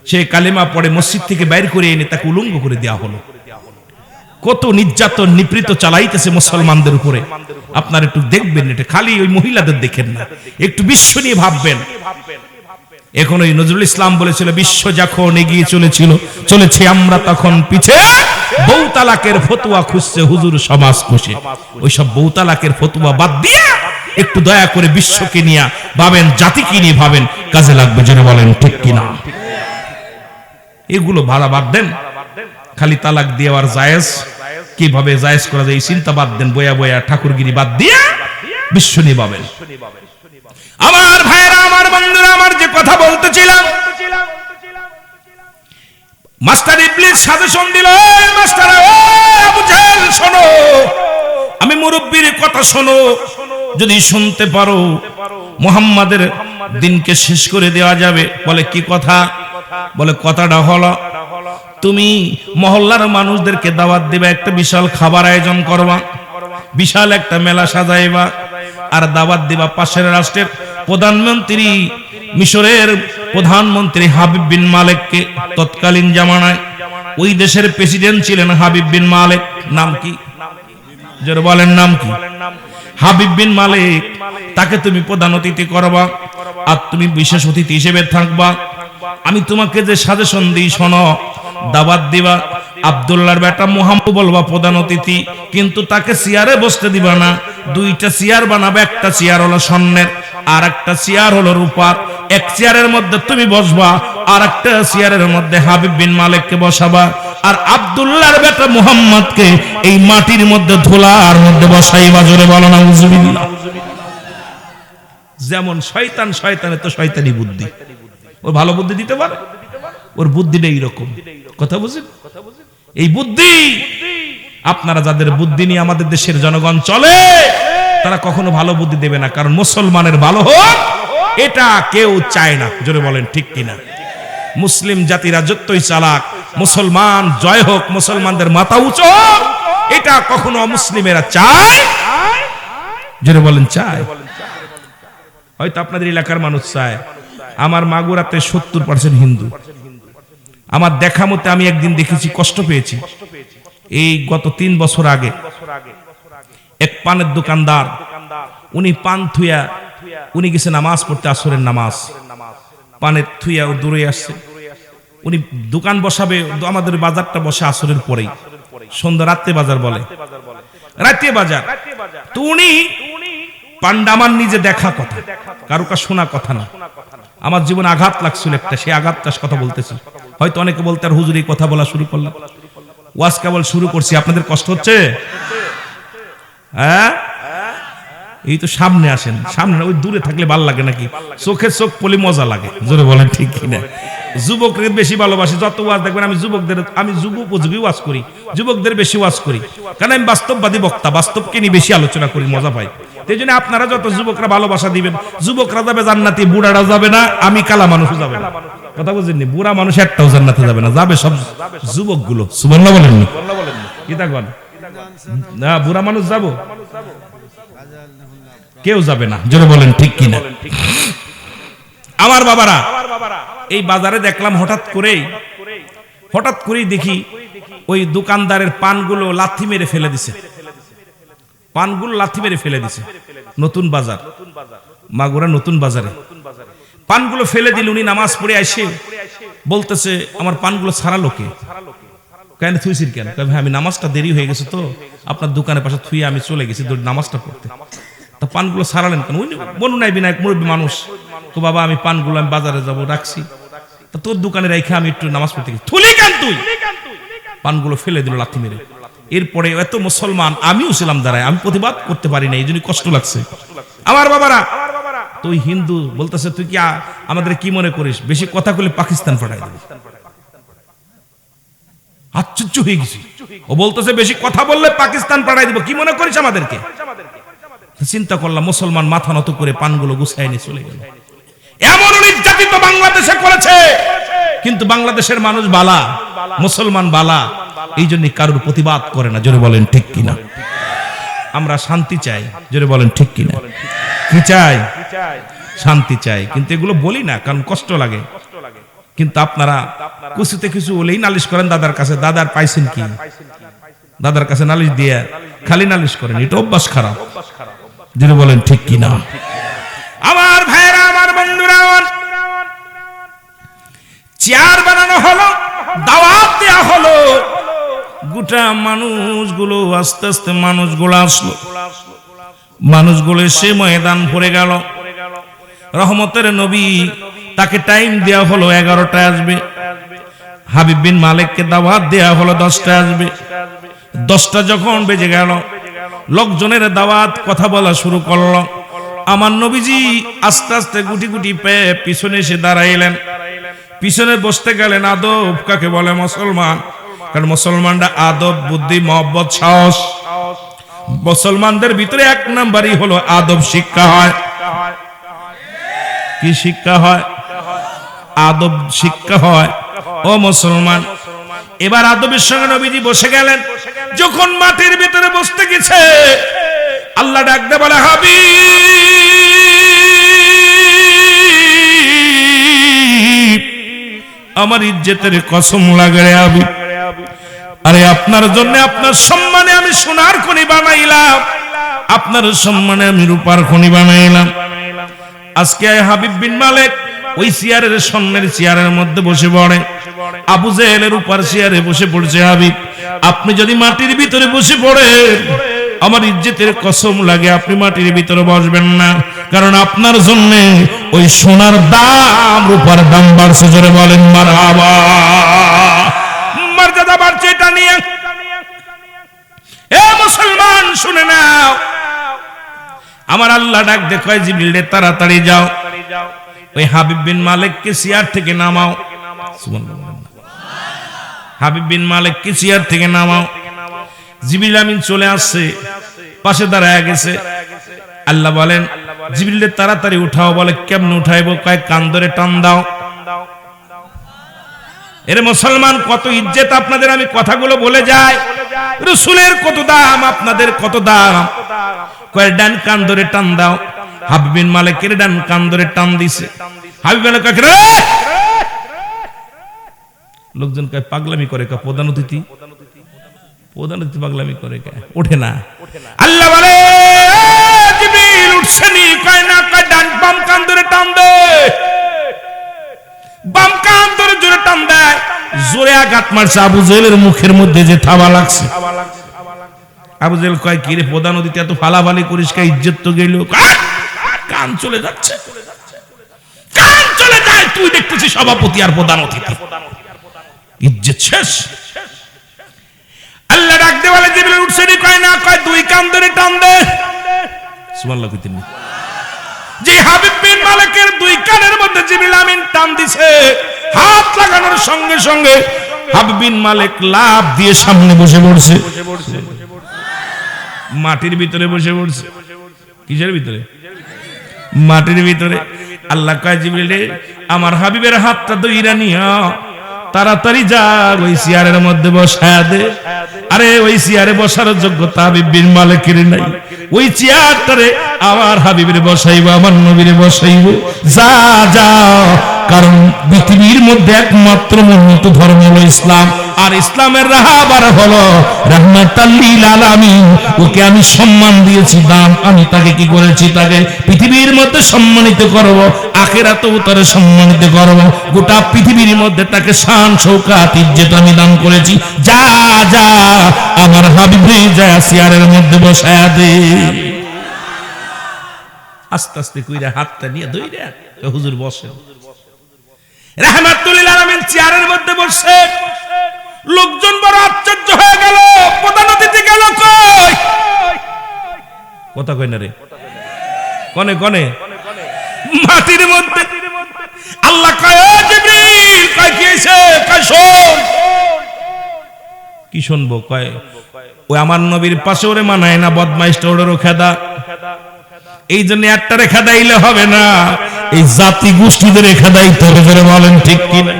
সে কালেমা পড়ে মসজিদ থেকে বাইর করে এনে তাকে উলঙ্গ করে দেওয়া হলো। কত নির্যাতন নিপীড়িত চালাইতেছে মুসলমানদের উপরে। আপনারা একটু দেখবেন, এটা খালি ওই মহিলাদের দেখেন না, একটু বিশ্ব নিয়ে ভাববেন। এখন ওই নজরুল ইসলাম বলেছিল, বিশ্ব যখন এগিয়ে চলেছে আমরা তখন পিছে, বউ তালাকের ফতোয়া খুঁজছে হুজুর সমাজ খুশি। ওইসব বউ তালাকের ফতোয়া বাদ দিয়ে একটু দয়া করে বিশ্বকে নিয়ে ভাবেন, জাতিকে নিয়ে ভাবেন, কাজে লাগবে। যেন বলেন ঠিক কিনা? এগুলো ভাড়া বাদ দেন, খালি তালাক দেওয়ার জায়েজ কিভাবে জায়েজ করা যায় এই চিন্তা বাদ দেন, বয়া বয়া ঠাকুরগিরি বাদ দিয়ে বিশ্ব নিয়ে ভাবেন। আমার ভাইরা, আমার বন্ধুরা, আমার যে কথা বলতেছিলাম, মাস্টার ইবলিস সাজেশন দিল, মাস্টার আবু জেহেল শোনো, আমি মুরব্বির কথা শোনো, যদি শুনতে পারো মুহাম্মাদের দিনকে শেষ করে দেওয়া যাবে। বলে কি কথা? বলে কথাটা হলো, তুমি মহল্লার মানুষদেরকে দাওয়াত দিবা, একটা বিশাল খাবার আয়োজন করবা, বিশাল একটা মেলা সাজাইবা, আর দাওয়াত দিবা পাশের রাষ্ট্রের প্রধানমন্ত্রী, মিশরের প্রধানমন্ত্রী হাবিব বিন মালেককে। তৎকালীন জামানায় ওই দেশের প্রেসিডেন্ট ছিলেন হাবিব বিন মালেক। নাম কি? যারা বলেন নাম কি? হাবিব বিন মালেক। তাকে তুমি প্রধান অতিথি করবা, আর তুমি বিশেষ অতিথি হিসেবে থাকবা। আমি তোমাকে যে সাজেশন দিই শোনো, দাওয়াত দিবা, আব্দুল্লাহর বেটা মুহাম্মদ বলবা প্রধান অতিথি, কিন্তু তাকে চেয়ারে বসতে দিবা না। 2টা চেয়ার বানাবে, একটা চেয়ার হলো স্বর্ণের, আর একটা চেয়ার হলো রূপার। এক চেয়ারের মধ্যে তুমি বসবা, আর একটা চেয়ারের মধ্যে হাবিব বিন মালিককে বসাবা, আর আব্দুল্লাহর বেটা মুহাম্মদকে এই মাটির মধ্যে ধুলার মধ্যে বসাইবা। জোরে বলো না উযুবিল্লাহ। যেমন শয়তান, শয়তানের তো শয়তানি বুদ্ধি, ও ভালো বুদ্ধি দিতে পারে, ওর বুদ্ধিটা এইরকম। কথা বুঝেন? এই বুদ্ধি, আপনারা যাদের বুদ্ধি নিয়ে আমাদের দেশের জনগণ চলে, তারা কখনো ভালো বুদ্ধি দেবে না, কারণ মুসলমানের ভালো হোক এটা কেউ চায় না। জোরে বলেন ঠিক কিনা? মুসলিম জাতিরা যতই চালাক, মুসলমান জয় হোক, মুসলমানদের মাথা উঁচু হোক, এটা কখনো অমুসলিমেরা চায়। জোরে বলেন চায়? হয়তো আপনাদের এলাকার মানুষ চায়, আমার মাগুরাতে 70% হিন্দু। আমার দেখা মতে আমি একদিন দেখেছি, কষ্ট পেয়েছি। এই গত 3 বছর আগে এক পানের দোকানদার, উনি পান থুয়া, উনি গেছে নামাজ পড়তে, আসরের নামাজ, পানের থুয়া ও দূরে আসছে। উনি দোকান বসাবে, আমাদের বাজারটা বসে আসরের পরেই, সন্ধ্যা রাত্রে বাজার বলে, রাত্রে বাজার। তো উনি পান্ডা, আমার নিজে দেখা কথা, কারো কাছে শোনা কথা না। আমার জীবনে আঘাত লাগছিল একটা, সেই আঘাতটার কথা বলতেছি। হয়তো অনেকে বলতে আর হুজুর এই কথা বলা শুরু করলাম, ওয়াজ কেবল শুরু করছি, আপনাদের কষ্ট হচ্ছে? হ্যাঁ, এই তো সামনে আসেন, সামনে ওই দূরে থাকলে ভালো লাগে নাকি? চোখে চোখ পড়লে মজা লাগে, জোরে বলেন ঠিক কিনা? যুবকদের বেশি ভালোবাসি, যত ওয়াজ দেখবেন আমি যুবকদের, আমি যুব উপযোগী ওয়াজ করি, যুবকদের বেশি ওয়াজ করি, কারণ আমি বাস্তববাদী বক্তা, বাস্তবকে নিয়ে বেশি আলোচনা করি, মজা পাই। এই জন্য আপনারা যত যুবকরা ভালোবাসা দিবেন, যুবকরা যাবে জান্নাতে, বুড়ারা যাবে না, আমি কালা মানুষও যাবে না। কথা বুঝেননি? বুড়া মানুষ একটাও জান্নাতে যাবে না, যাবে সব যুবকগুলো। সুবহানাল্লাহ বলেননি? কি থাকবেন না, বুড়া মানুষ যাবো, কেউ যাবে না, জোরে বলেন ঠিক কিনা? আমার বাবারা, এই বাজারে দেখলাম হঠাৎ করেই দেখি ওই দোকানদারের পানগুলো লাথি মেরে ফেলে দিছে, পানগুলো লাথি মেরে ফেলে দিছে। নতুন বাজার, মাগুরা নতুন বাজারে পানগুলো ফেলে দিল। উনি নামাজ পড়ে আসে বলতেছে, আমার পানগুলো ছাড়া লোকে কেন থুইছিস কেন? ভাই আমি নামাজটা দেরি হয়ে গেছে তো আপনার দোকানের পাশে থুয়ে আমি চলে গেছি নামাজটা পড়তে। তা পানগুলো সারালেন কেন? বনু নাই বিনায়ক মুরব্বী মানুষ, তো বাবা আমি পানগুলো আমি বাজারে যাব রাখছি, তা তোর দোকানে রেখে আমি একটু নামাজ পড়তে গেছি। থুলি কেন তুই? পানগুলো ফেলে দিল লাথি মেরে। এরপরে এত মুসলমান, আমিও ছিলাম দাঁড়ায়, আমি প্রতিবাদ করতে পারি না, এই জন্য কষ্ট লাগছে। আমার বাবারা, তুই হিন্দু বলতেছে, তুই কি আমাদের কি মনে করিস? বেশি কথা বলে পাকিস্তান পাঠাই দেবে। আশ্চর্য হয়ে গেছি, ও বলতেছে বেশি কথা বললে পাকিস্তান পাঠাই দিব, কি মনে করিস আমাদেরকে? চিন্তা করলাম, মুসলমান মাথা নত করে পানগুলো গুছাই নিয়ে চলে গেল। এমন নির্যাতিত বাংলাদেশে করেছে, কিন্তু বাংলাদেশের মানুষ বালা, মুসলমান বালা, এই জন্য কারোর প্রতিবাদ করে না, জোরে বলেন ঠিক কিনা? আমরা শান্তি চাই, জোরে বলেন ঠিক কিনা? কি চাই? শান্তি চাই, কিন্তু এগুলো বলি না কারণ কষ্ট লাগে। কিন্তু আপনারা কিছুতে কিছু বলেই নালিশ করেন দাদার কাছে, দাদার পাইছেন কি? দাদার কাছে নালিশ দিয়ে খালি নালিশ করেন, এটা অভ্যাস খারাপ, জোরে বলেন ঠিক কিনা? আমার ভাইরা, আমার বন্ধুরা, চেয়ার বানানো হলো, দাওয়াত দেয়া হলো, গোটা মানুষগুলো আস্তে আস্তে মানুষগুলো আসলো, মানুষগুলো সে ময়দান পড়ে গেল। রহমতের নবী, তাকে টাইম দেয়া হলো 11টায় আসবে। হাবিব বিন মালিককে দাওয়াত দেয়া হলো 10টায় আসবে। 10টা যখন বেজে গেল, লোকজনের দাওয়াত কথা বলা শুরু করলো। আমার নবীজি আস্তে আস্তে গুটি গুটি পেয়ে পিছনে এসে দাঁড়াইলেন, পিছনে বসতে গেলেন। আদব কাকে বলে? মুসলমান, কারণ মুসলমানরা আদব, বুদ্ধি, মহব্বত, সাহস, মুসলমানদের ভিতরে 1 নাম্বারই হলো আদব শিক্ষা হয়। কি শিক্ষা হয়? আদব শিক্ষা হয়। ও মুসলমান, এবার আদবের সঙ্গে নবীজি বসে গেলেন। যখন মাটির ভিতরে বসতে গেছে, আল্লাহ ডাক দিয়ে বলে, হাবিব, আমার ইজ্জতের কসম লাগে রে হাবিব, আরে আপনার জন্য, আপনার সম্মানে আমি সোনার খনি বানাইলাম, আপনার সম্মানে আমি রূপার খনি বানাইলাম। আজকে হাবিব বিন মালিক ওই চেয়ারের সামনের চেয়ারের মধ্যে বসে পড়ে, আবু জেহেলের উপর চেয়ারে বসে পড়ছে। হাবিব, আপনি যদি মাটির ভিতরে বসে পড়েন, আমার ইজ্জতের কসম লাগে আপনি মাটির ভিতরে বসবেন না, কারণ আপনার জন্য ওই সোনার দাম, রূপার দাম বাড়ছে। জোরে বলেন মারহাবা। মর্যাদা বাড়ছে, এটা নিয়ে এ মুসলমান শুনে নাও। আমার আল্লাহ ডাক দেখায়, জিবরিল রে তাড়াতাড়ি যাও, ওই হাবিব বিন মালিককে চেয়ার থেকে নামাও। সুবহানাল্লাহ। হাবিব বিন মালিককে চেয়ার থেকে নামাও। জিবরিল আমিন চলে আসছে, পাশে দাঁড়ায় গেছে। আল্লাহ বলেন, জিবরিল রে তাড়াতাড়ি উঠাও। বলে কেমনে উঠাইবো? কয় কান ধরে টান দাও। এর মুসলমান, কত ইজ্জত আপনাদের, আমি কথাগুলো বলে যাই। রাসূলের কত দাম, আপনাদের কত দাম। কয় ডান কান ধরে টান দাও। হাবিব বিন মালিকের ডান কান ধরে টান দিছে। হাবিব মালিক কয় রে, লোকজন কয় পাগলামি করে, কয় প্রধান অতিথি পাগলামি করে, ওঠে না। আল্লাহ বলে জিবরিল উঠছেনি, কয় না, কয় ডান বাম কান ধরে টান দে। বাম কান ধরে জোরে টান দেয়, জোরে আঘাত মারছে আবু জেহেলের মুখের মধ্যে, যে থাবা লাগছে। আবু জেহেল কয় কি রে প্রধান অতিথি, এত ফালাফালি করিস কে, ইজ্জত তো গেল। কান চলে যাচ্ছে, কান চলে যায়, তুই দেখতেছিস সভাপতি আর প্রধান অতিথি, ইজ্জত শেষ। আল্লাহ ডাক দে বলে জিবরিল উঠছেনি, কয় না, কয় দুই কান ধরে টান দে। সুবহানাল্লাহ কইতেন না? যে হাবিব বিন মালিকের দুই কানের মধ্যে জিবরিল আমিন টান দিছে, হাত লাগানোর সঙ্গে সঙ্গে হাবিব বিন মালিক লাফ দিয়ে সামনে বসে পড়ছে, মাটির ভিতরে বসে পড়ছে। কিসের ভিতরে? মাটির ভিতরে। আল্লাহ কয় জিবরিল রে, আমার হাবিবের হাতটা ধইরা নিয়া তাড়াতাড়ি যা ওই চেয়ারের মধ্যে বসায়া দে। আরে ওই চেয়ারে বসার যোগ্যতা হাবিব বিন মালিকের নাই, ওই চেয়ারটারে আমার হাবিবের বসাইব, আমার নবীরে বসাইব। যা যা, কারণ পৃথিবীর মধ্যে একমাত্র মনোনীত ধর্ম হলো ইসলাম, আর ইসলামের রাহবার হলো রাহমাতাল লিল আলামিন। ওকে আমি সম্মান দিয়েছি, দাম আমি তাকে কি করেছি, তাকে পৃথিবীর মধ্যে সম্মানিত করব, আখিরাতেও তারে সম্মানিত করব। গোটা পৃথিবীর মধ্যে তাকে শান শৌকাত ইজ্জত আমি দান করেছি। যা যা, আমার হাবিবে যা চেয়ারের মধ্যে বসায়া দে। আস্তে আস্তে কইরা হাতটা নিয়ে ধইরা হুজুর বসেন। রাহমাতুল লিল আলামিন চেয়ারের মধ্যে বসে, লোকজন বড় আশ্চর্য হয়ে গেল, প্রধান অতিথি গেল কই? কথা কই না রে, কনে কনে মাটির মধ্যে। আল্লাহ কয় ও জিবরিল, কয় কি হইছে? কয় শোন। কি শুনবো? কয় ওই আমার নবীর পাশে ওরে মানায় না, বদমাইশটা ওরেরও খেদা, এই জন্য একটা রেখা দাইলে হবে না, এই জাতি গোষ্ঠীদের রেখা দাইতে হবে। ধরে বলেন ঠিক কিনা?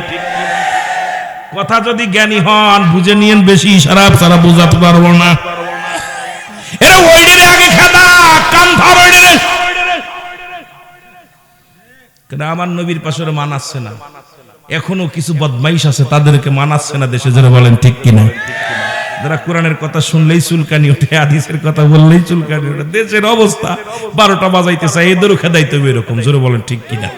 কথা যদি জ্ঞানী হন বুঝে নিয়েন, বেশি ইশারা ছাড়া বোঝাতে পারবো না। এরা ওইডের আগে খেদা, কান ধর ওইডের। কেন আমার নবীর পাশে ওরা মানাচ্ছে না, এখনো কিছু বদমাইশ আছে তাদেরকে মানাচ্ছে না দেশে। যারা বলেন ঠিক কিনা? যারা কোরআনের কথা শুনলেই চুলকানি ওঠে, হাদিসের কথা বললেই চুলকানি ওঠে। দেশের অবস্থা 12টা বাজাইতে চাই, এদেরও খেদাইতে হবে এরকম। জোরে বলেন ঠিক কিনা?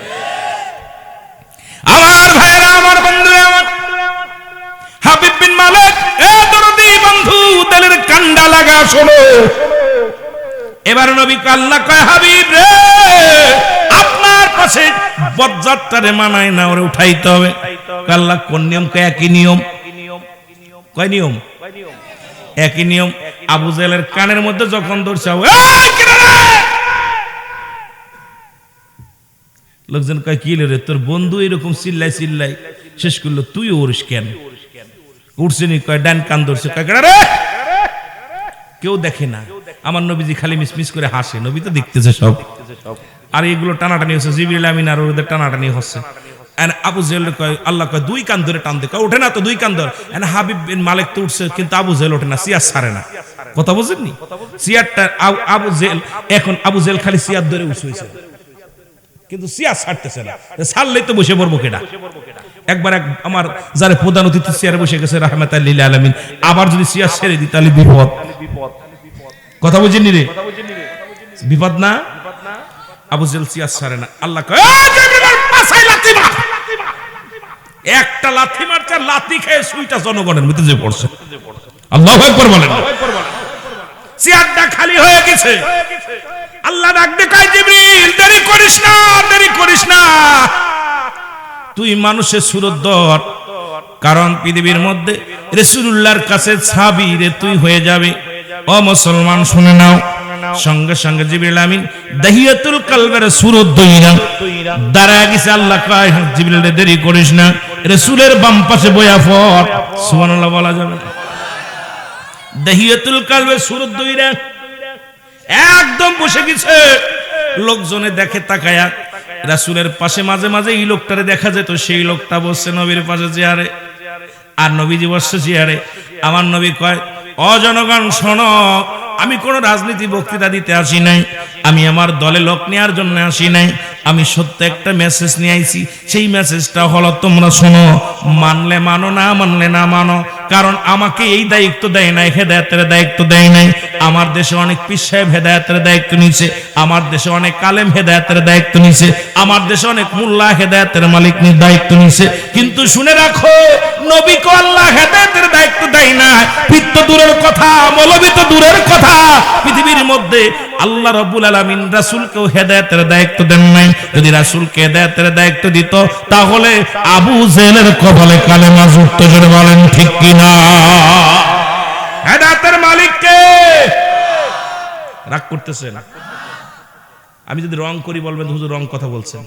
আমার ভাইরা, আমার বন্ধুরা, আমার হাবিব বিন মালিক, এ দরদি বন্ধু, দিলের কান্ডা লাগা শোনো। এবার নবী আল্লাহ কয় হাবিব রে, আপনার পাশে বজ্জাতটারে মানায় না, ওরে উঠাইতে হবে। আল্লাহ কোন নিয়ম? কয় একই নিয়ম। কয় নিয়ম? একই নিয়ম। আবু জেহেলের কানের মধ্যে যখন ধরছে, লোকজন কয় কি রে, তোর বন্ধু এরকম চিল্লাই চিল্লাই শেষ করলো, তুই ওরিস কেন? উঠছেনি, কয় ডান কান ধরছে। কেউ দেখে না, আমার নবীজি খালি মিসমিস করে হাসে, নবী তো দেখতেছে সব। আর এগুলো টানাটানি হচ্ছে, জিবরিল আমিন আর ওদের টানাটানি হচ্ছে। আবু জেহেল কয়, আল্লাহ কয় দুই কান ধরে টান দে। কয় ওঠে না তো, দুই কান ধর। হাবিব বিন মালিক তো উঠছে, কিন্তু আবু জেহেল ওঠে না, সিয়ার ছাড়ে না। কথা বুঝেননি? সিয়ারটা আবু জেহেল, এখন আবু জেহেল খালি সিয়ার ধরে উঠছে, কিন্তু সিয়ার ছাড়তেছে না। ছাড়লেই তো বসে পড়বো কেডা? একবার আমার যারা প্রধান অতিথি চেয়ারে বসে গেছে রাহমাতাল লিল আলামিন, আবার যদি সিয়ার ছেড়ে দিই তাহলে বিপদ। কথা বুঝেননি রে? বিপদ না? আবু জেহেল সিয়ার ছাড়ে না। আল্লাহ কয় একটা লাথি মারছে, লাথি খেয়ে সুইটা জনগণের মধ্যে যে পড়ছে। আল্লাহু আকবার বলেন। চেয়ারটা খালি হয়ে গেছে। আল্লাহ ডাক দে কয় জিবরিল, দেরি করিস না, দেরি করিস না, তুই মানুষের সুরত ধর, কারণ পৃথিবীর মধ্যে রাসূলুল্লাহর কাছে ছাবি রে তুই হয়ে যাবে। ও মুসলমান শুনে নাও। সঙ্গে সঙ্গে জিবরিল আমিন দাহিয়াতুল কলবের সুরত দইরা দাঁড়ায় গেছে। আল্লাহ কয় জিবরিল রে দেরি করিস না, রাসূলের বাম পাশে বয়া পড়। সুবহানাল্লাহ বলা যাবে? দাহিয়াতুল কলবের সুরত দইরা একদম বসে গেছে। লোকজনে দেখে তাকায়া, রাসূলের পাশে মাঝে মাঝে এই লোকটারে দেখা যেত, সেই লোকটা বসছে নবীর পাশে চেয়ারে, আর নবীজি বসছে চেয়ারে। আমার নবী কয়, ও জনগণ শোনো, আমি কোন রাজনীতি বক্তৃতা দিতে আসি নাই, আমি আমার দলে লোক নেওয়ার জন্য আসি নাই, আমি সত্য একটা মেসেজ নিয়ে আইছি। সেই মেসেজটা হলো তোমরা শোনো, মানলে মানো, না মানলে না মানো। কারণ আমাকে এই দায়িত্ব দেয় নাই, হেদায়েতের দায়িত্ব দেয় নাই। আমার দেশে অনেক পীর সাহেব হেদায়েতের দায়িত্ব নিছে, আমার দেশে অনেক আলেম হেদায়েতের দায়িত্ব নিছে, আমার দেশে অনেক মোল্লা হেদায়েতের মালিক দায়িত্ব নিছে। কিন্তু শুনে রাখো, নবীকে আল্লাহ হেদায়েতের দায়িত্ব দেয় না। পীর তো দূরের কথা, মৌলবী তো দূরের কথা, পৃথিবীর মধ্যে আল্লাহ রাব্বুল আলামিন রাসূলকেও হেদায়েতের দায়িত্ব দেন নাই। যদি রাসূলকে হেদায়েতের দায়িত্ব দিত, তাহলে আবু জেহেলের কপালে কালেমা যুক্ত করে বলেন ঠিক কিনা? হেদায়েতের মালিক কে? রাগ করতেছেন? আমি যদি রং করি বলবেন হুজুর রং কথা বলছেন।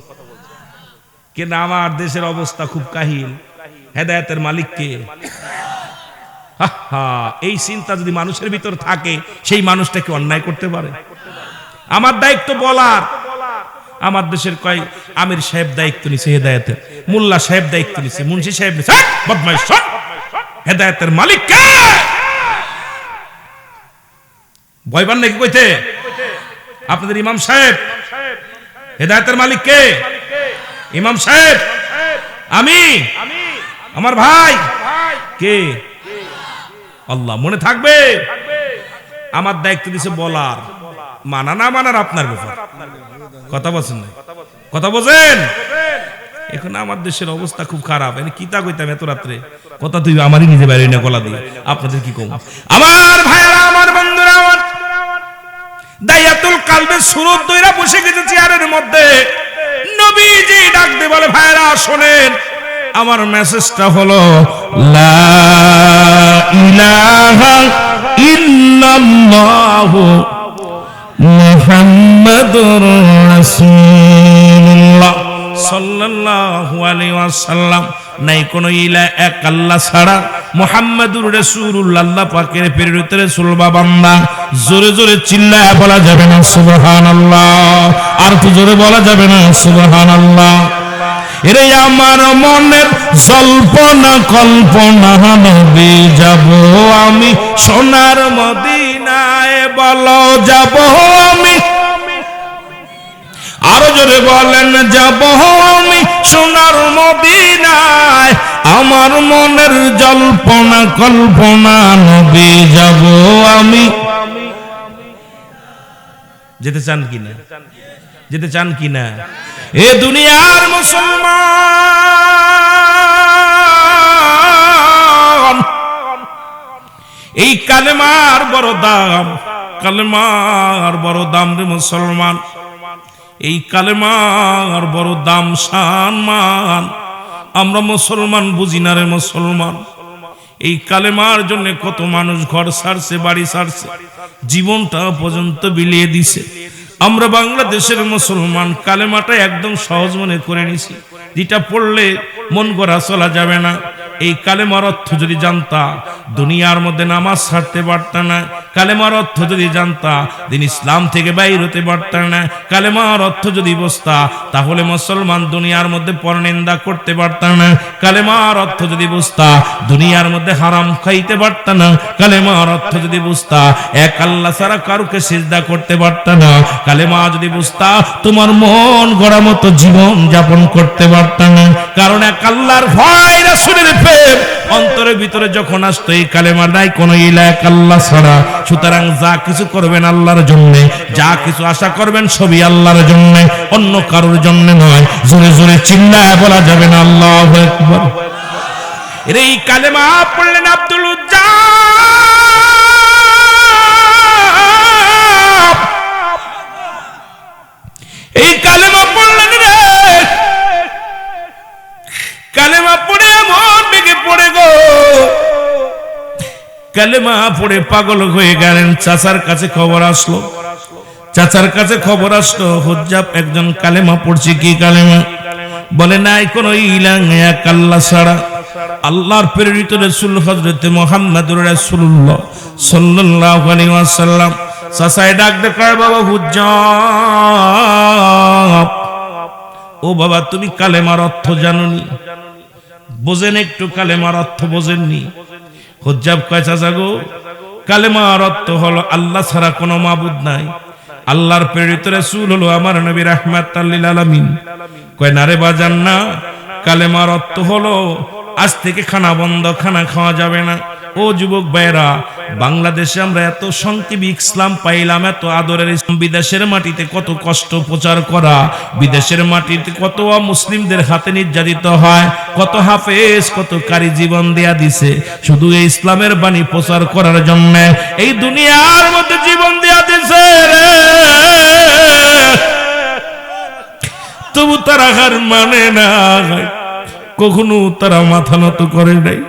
কিন্তু আমার দেশের অবস্থা খুব কাহিল। হেদায়েতের মালিক কে? এই চিন্তা যদি মানুষের ভিতর থাকে, সেই মানুষটাকে অন্যায় করতে পারে? আমার দায়িত্ব বলার। আমার দেশের কয় আমির সাহেব দায়িত্ব নিছে হেদায়েতের, মোল্লা সাহেব দায়িত্ব নিছে, মুন্সি সাহেব নিছে। বদমাইশ শোন, হেদায়েতের মালিক কে? ভয় পান নাকি কইতে? আপনাদের ইমাম সাহেব। হেদায়েতের মালিক কে? ইমাম সাহেব। আমি, আমার ভাই কে? আল্লাহ। মনে থাকবে, আমার দায়িত্ব দিছে বলার, মানা না মানার আপনার ব্যাপার। কথা বলছেন না? কথা বোঝেন? এখন আমার দেশের অবস্থা খুব খারাপ। এনে কিতা কইতাম এত রাত্রে কথা, তুই আমারই নিজে বাইরে না গলা দিয়ে। আপনাদের কি কম? আমার ভাইরা, আমার বন্ধুরা, আমার দায়াতুল কালবে সুরত দইরা বসে গেছে চেয়ারের মধ্যে। নবীজি ডাক দিয়ে বলে, ভাইরা শোনেন, আমার মেসেজটা হলো লা ইলাহা ইল্লাল্লাহু মুহাম্মাদুর রাসূলুল্লাহ সাল্লাল্লাহু আলাইহি ওয়াসাল্লাম। নাই কোন ইলা এক আল্লাহ ছাড়া, মুহাম্মাদুর রাসূলুল্লাহ আল্লাহ পাকের প্রেরিত রাসূল বা বান্দা। জোরে জোরে চিল্লায় বলা যাবে না সুবহানাল্লাহ? আর তো জোরে বলা যাবে না সুবহানাল্লাহ? এরে আমার মনের জল্পনা কল্পনা, নবী যাব আমি সোনার মদিনায়, বলো যাব আমি। আরো জোরে বলেন, যাব আমি সোনার মদিনায়। আমার মনের জল্পনা কল্পনা, নবী যাব আমি। যেতে চান কিনা? যেতে চান কিনা? এ দুনিয়ার মুসলমান, এই কালেমার বড় দাম, কালেমার বড় দাম রে মুসলমান। এই কালেমার বড় দাম, সম্মান। আমরা মুসলমান বুঝি না রে মুসলমান। এই কালেমার জন্য কত মানুষ ঘর ছাড়ছে, বাড়ি ছাড়ছে, জীবনটা পর্যন্ত বিলিয়ে দিছে। আমরা বাংলাদেশের মুসলমান কালেমাটা একদম সহজ মনে করে নিছি, যেটা পড়লে মন গড়া চলা যাবে না। এই কালেমার অর্থ যদি জানতা, দুনিয়ার মধ্যে নামাজ ছাড়তে পারত না। কালেমার অর্থ যদি জানতা, দিন ইসলাম থেকে বাইর হতে পারত না। কালেমার অর্থ যদি বুঝতা, তাহলে মুসলমান দুনিয়ার মধ্যে পরনিন্দা করতে পারত না। কালেমার অর্থ যদি বুঝতা, দুনিয়ার মধ্যে হারাম খাইতে পারত না। কালেমার অর্থ যদি বুঝতা, এক আল্লাহ ছাড়া কারুকে সিজদা করতে পারত না। কালেমা যদি বুঝতা, তোমার মন গড়া মতো জীবন যাপন করতে পারত না। কারণ এক আল্লাহর ভয়, রাসূলের প্রেম অন্তরের ভিতরে যখন আসতো, এই কালেমা নাই কোন ইলা এক আল্লাহ ছাড়া। সুতরাং যা কিছু করবেন আল্লাহর জন্য, যা কিছু আশা করবেন সবই আল্লাহর জন্য, অন্য কারোর জন্য নয়। জোরে জোরে চিল্লায় বলা যাবে না আল্লাহু আকবার? এর এই কালেমা পড়লেন আব্দুল উজ্জাব, এই কালেমা পড়লেন রে। কালেমা পড়ে এমন বেগে পড়ে গো, কালেমা পড়ে পাগল হয়ে গেলেন। চাচার কাছে খবর আসলো, চাচার কাছে খবর আসলো, হুজ্জাব একজন কালেমা পড়ছে। কি কালেমা? বলে নাই কোন ইলাহ এক আল্লাহ ছাড়া। আল্লাহর প্রেরিত রাসূল হযরত মুহাম্মদুর রাসূলুল্লাহ সাল্লাল্লাহু আলাইহি ওয়াসাল্লাম। চাচাই ডাক দে কয়, বাবা হুজ্জাব, ও বাবা তুমি কালেমার অর্থ জানোনি? বোঝেন একটু কালেমার অর্থ বোঝেননি? হুজ্জাব কয়, চাচা গো কালেমার অর্থ হলো আল্লাহ ছাড়া কোনো মাবুদ নাই, আল্লাহর প্রেরিত রাসূল হলো আমার নবী রাহমাতাল লিল আলামিন। কয় না রে বাজান না, কালেমার অর্থ হলো আজ থেকে খানা বন্ধ, খানা খাওয়া যাবে না। ও যুবক ভাইরা, বাংলাদেশে আমরা এত সংক্ষেপে ইসলাম পাইলাম, এত আদরের ইসলাম। বিদেশের মাটিতে কত কষ্ট প্রচার করা, বিদেশের মাটিতে কত মুসলিমদের হাতে নির্যাতিত হয়, কত হাফেজ কত কারি জীবন দেয়া দিছে শুধু এই ইসলামের বাণী প্রচার করার জন্য। এই দুনিয়ার মধ্যে জীবন দেয়া দিছে রে, তবু তারা হার মানে না, কখনো তারা মাথা নত করে নাই।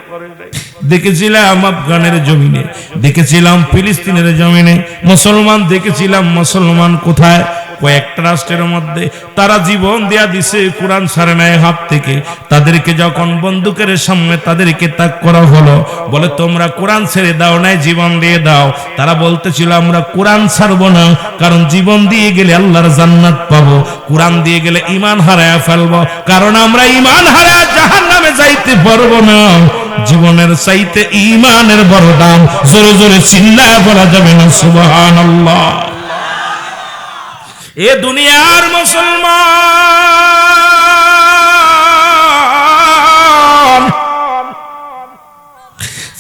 দেখেছিলাম আফগানের জমিনে, দেখেছিলাম ফিলিস্তিনের জমিনে মুসলমান, দেখেছিলাম মুসলমান কোথায় কয়েকটা রাষ্ট্রের মধ্যে তারা জীবন দেয়া দিছে, কোরআন ছাড়ে নাই হাত থেকে। তাদেরকে যখন বন্দুকের সামনে তাদেরকে তাক করা হলো, বলে তোমরা কোরআন ছেড়ে দাও নাই, জীবন দিয়ে দাও। তারা বলতেছিল আমরা কোরআন ছাড়বো না, কারণ জীবন দিয়ে গেলে আল্লাহর জান্নাত পাবো, কোরআন দিয়ে গেলে ঈমান হারায়া ফেলবো, কারণ আমরা ঈমান হারায়া জাহান্নামে যাইতে পারবো না। জীবনের চাইতে ঈমানের বড় দাম, জোরে জোরে চিল্লায় বলা যাবে না সুবহানাল্লাহ। এ দুনিয়ার মুসলমান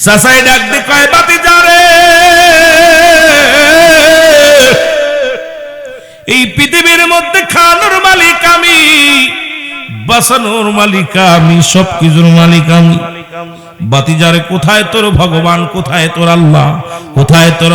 চাচাই ডাক দে কয় বাতিজা রে, এই পৃথিবীর মধ্যে খানোর মালিক আমি, বাঁচানোর মালিক আমি, সবকিছুর মালিক আমি। বাতিজারে কোথায় তোর ভগবান, কোথায় তোর আল্লাহ, কোথায় তোর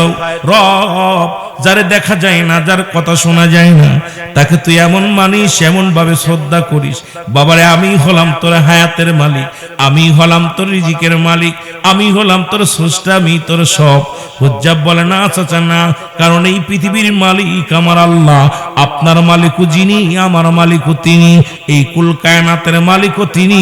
রব? যারে দেখা যায় না, যার কথা শোনা যায় না, তাকে তুই এমন মানিস, এমন ভাবে শ্রদ্ধা করিস। বাবারে আমি হলাম তোর হায়াতের মালিক, আমি হলাম তোর রিজিকের মালিক, আমি হলাম তোর স্রষ্টা, আমি তোর সব। হুজ্জাব বলে না চাচা না, কারণ এই পৃথিবীর মালিক আমার আল্লাহ, আপনার মালিকও যিনি, আমার মালিকও তিনি, এই কুল কায়নাতের মালিকও তিনি,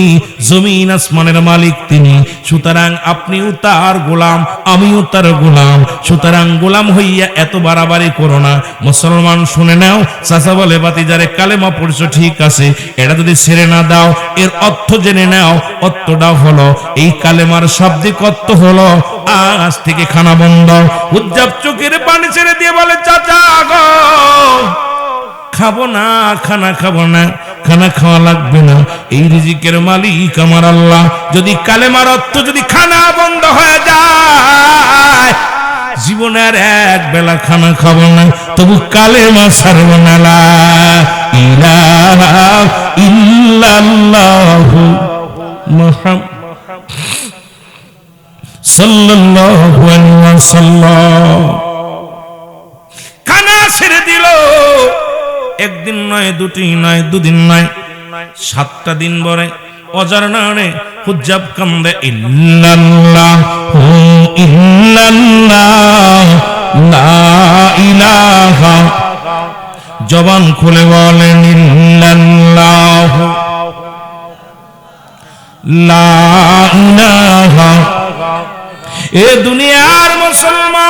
জমিন আসমানের মালিক তিনি। সুতরাং আপনিও তার গোলাম, আমিও তার গোলাম। সুতরাং গোলাম হইয়া এত বাড়াবাড়ি করো না। মুসলমান শুনে নাও, চাচা বলে বাতিজারে কালেমা পড়ছো ঠিক আছে, এটা যদি ছেড়ে না দাও, এর অর্থ জেনে নাও। অর্থটা হলো, এই কালেমার শাব্দিক অর্থ হলো আজ থেকে খানা বন্ধ। হুজ্জাব চোখের পানি ছেড়ে দিয়ে বলে চাচা গো, খাবো না, খানা খাবো না, খানা খাওয়া লাগবে না, এই রিজিকের মালিক আমার আল্লাহ। যদি কালেমার অর্থ যদি খানা বন্ধ হয়ে যায়, জীবনের এক বেলা খানা খাবো না, তবু কালেমা ছাড়বো না। লা ইলাহা ইল্লাল্লাহু মুহাম্মাদ সাল্লাল্লাহু আলাইহি ওয়াসাল্লাম। খানা ছেড়ে দিল, একদিন নয়, দুটি নয়, দুদিন নয়, 7টা দিন পরে অজার নামে হুজ্জাব কান্দে, ইল্লাল্লাহু ইল্লাল্লাহ লা ইলাহা, জবান খুলে বলেন ইল্লাল্লাহু লা ইলাহা। এ দুনিয়ার মুসলমান,